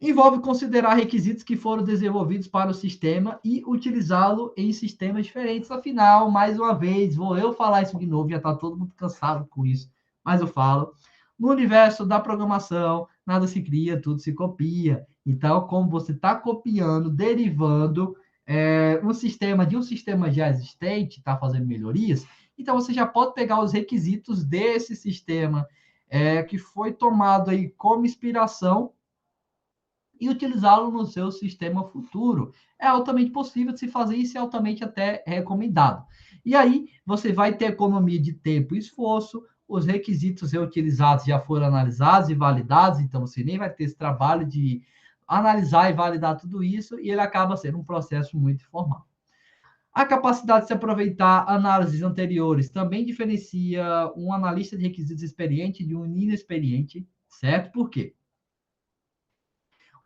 envolve considerar requisitos que foram desenvolvidos para o sistema e utilizá-lo em sistemas diferentes. Afinal, mais uma vez, vou eu falar isso de novo, já está todo mundo cansado com isso, mas eu falo. No universo da programação, nada se cria, tudo se copia. Então, como você está copiando, derivando um sistema de um sistema já existente, está fazendo melhorias, então você já pode pegar os requisitos desse sistema que foi tomado aí como inspiração e utilizá-lo no seu sistema futuro. É altamente possível de se fazer isso, é altamente até recomendado. E aí, você vai ter economia de tempo e esforço, os requisitos reutilizados já foram analisados e validados, então você nem vai ter esse trabalho de analisar e validar tudo isso, e ele acaba sendo um processo muito formal. A capacidade de se aproveitar análises anteriores também diferencia um analista de requisitos experiente de um inexperiente, certo? Por quê?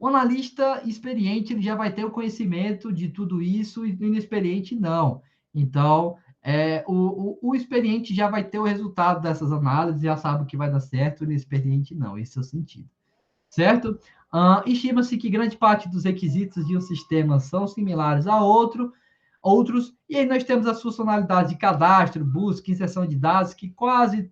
O analista experiente ele já vai ter o conhecimento de tudo isso e o inexperiente não. Então, o experiente já vai ter o resultado dessas análises, já sabe o que vai dar certo, o inexperiente não. Esse é o sentido, certo? Estima-se que grande parte dos requisitos de um sistema são similares a outros, e aí nós temos as funcionalidades de cadastro, busca, inserção de dados, que quase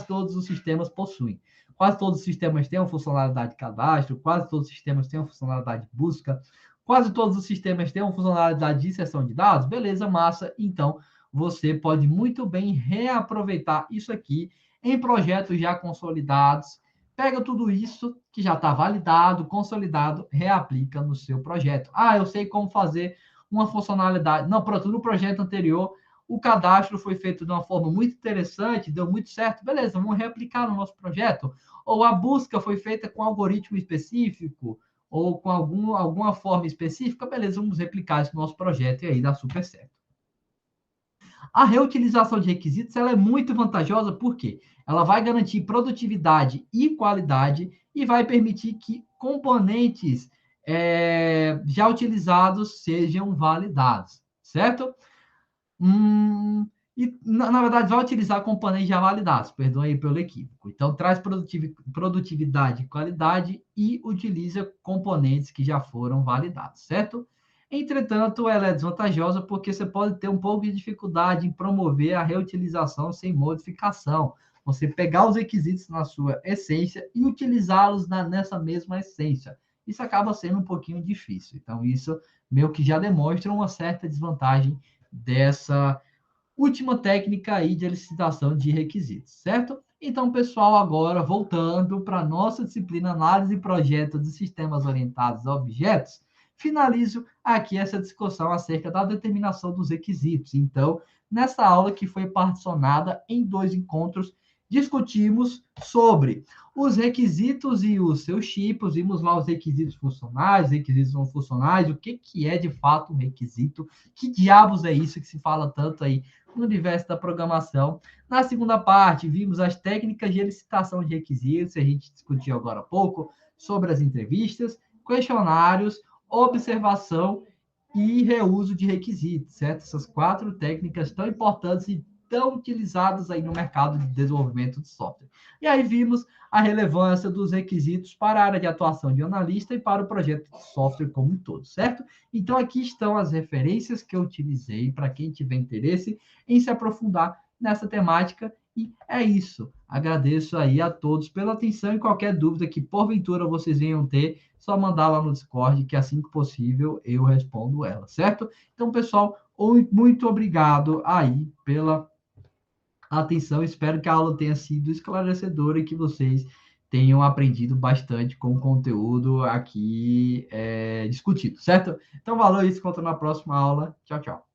todos os sistemas possuem. Quase todos os sistemas têm uma funcionalidade de cadastro, quase todos os sistemas têm uma funcionalidade de busca, quase todos os sistemas têm uma funcionalidade de inserção de dados. Beleza, massa. Então, você pode muito bem reaproveitar isso aqui em projetos já consolidados. Pega tudo isso que já está validado, consolidado, reaplica no seu projeto. Eu sei como fazer uma funcionalidade. Não, pronto, no projeto anterior, o cadastro foi feito de uma forma muito interessante, deu muito certo. Beleza, vamos reaplicar no nosso projeto. Ou a busca foi feita com algoritmo específico, ou com alguma forma específica. Beleza, vamos replicar isso no nosso projeto e aí dá super certo. A reutilização de requisitos ela é muito vantajosa porque ela vai garantir produtividade e qualidade e vai permitir que componentes já utilizados sejam validados, certo? E, na verdade, vai utilizar componentes já validados, perdoe aí pelo equívoco. Então, traz produtividade e qualidade e utiliza componentes que já foram validados, certo? Entretanto, ela é desvantajosa porque você pode ter um pouco de dificuldade em promover a reutilização sem modificação. Você pegar os requisitos na sua essência e utilizá-los nessa mesma essência. Isso acaba sendo um pouquinho difícil. Então, isso meio que já demonstra uma certa desvantagem dessa última técnica aí de elicitação de requisitos, certo? Então, pessoal, agora voltando para a nossa disciplina Análise e Projeto de Sistemas Orientados a Objetos, finalizo aqui essa discussão acerca da determinação dos requisitos. Então, nessa aula que foi particionada em 2 encontros, discutimos sobre os requisitos e os seus tipos, vimos lá os requisitos funcionais, requisitos não funcionais, o que é de fato um requisito, que diabos é isso que se fala tanto aí no universo da programação. Na segunda parte, vimos as técnicas de elicitação de requisitos, a gente discutiu agora há pouco, sobre as entrevistas, questionários, observação e reuso de requisitos, certo? Essas 4 técnicas tão importantes e tão utilizadas aí no mercado de desenvolvimento de software. E aí vimos a relevância dos requisitos para a área de atuação de analista e para o projeto de software como um todo, certo? Então, aqui estão as referências que eu utilizei para quem tiver interesse em se aprofundar nessa temática. E é isso. Agradeço aí a todos pela atenção e qualquer dúvida que porventura vocês venham ter, só mandar lá no Discord que assim que possível eu respondo ela, certo? Então, pessoal, muito obrigado aí pela atenção. Espero que a aula tenha sido esclarecedora e que vocês tenham aprendido bastante com o conteúdo aqui discutido, certo? Então, valeu, isso, encontro na próxima aula. Tchau, tchau.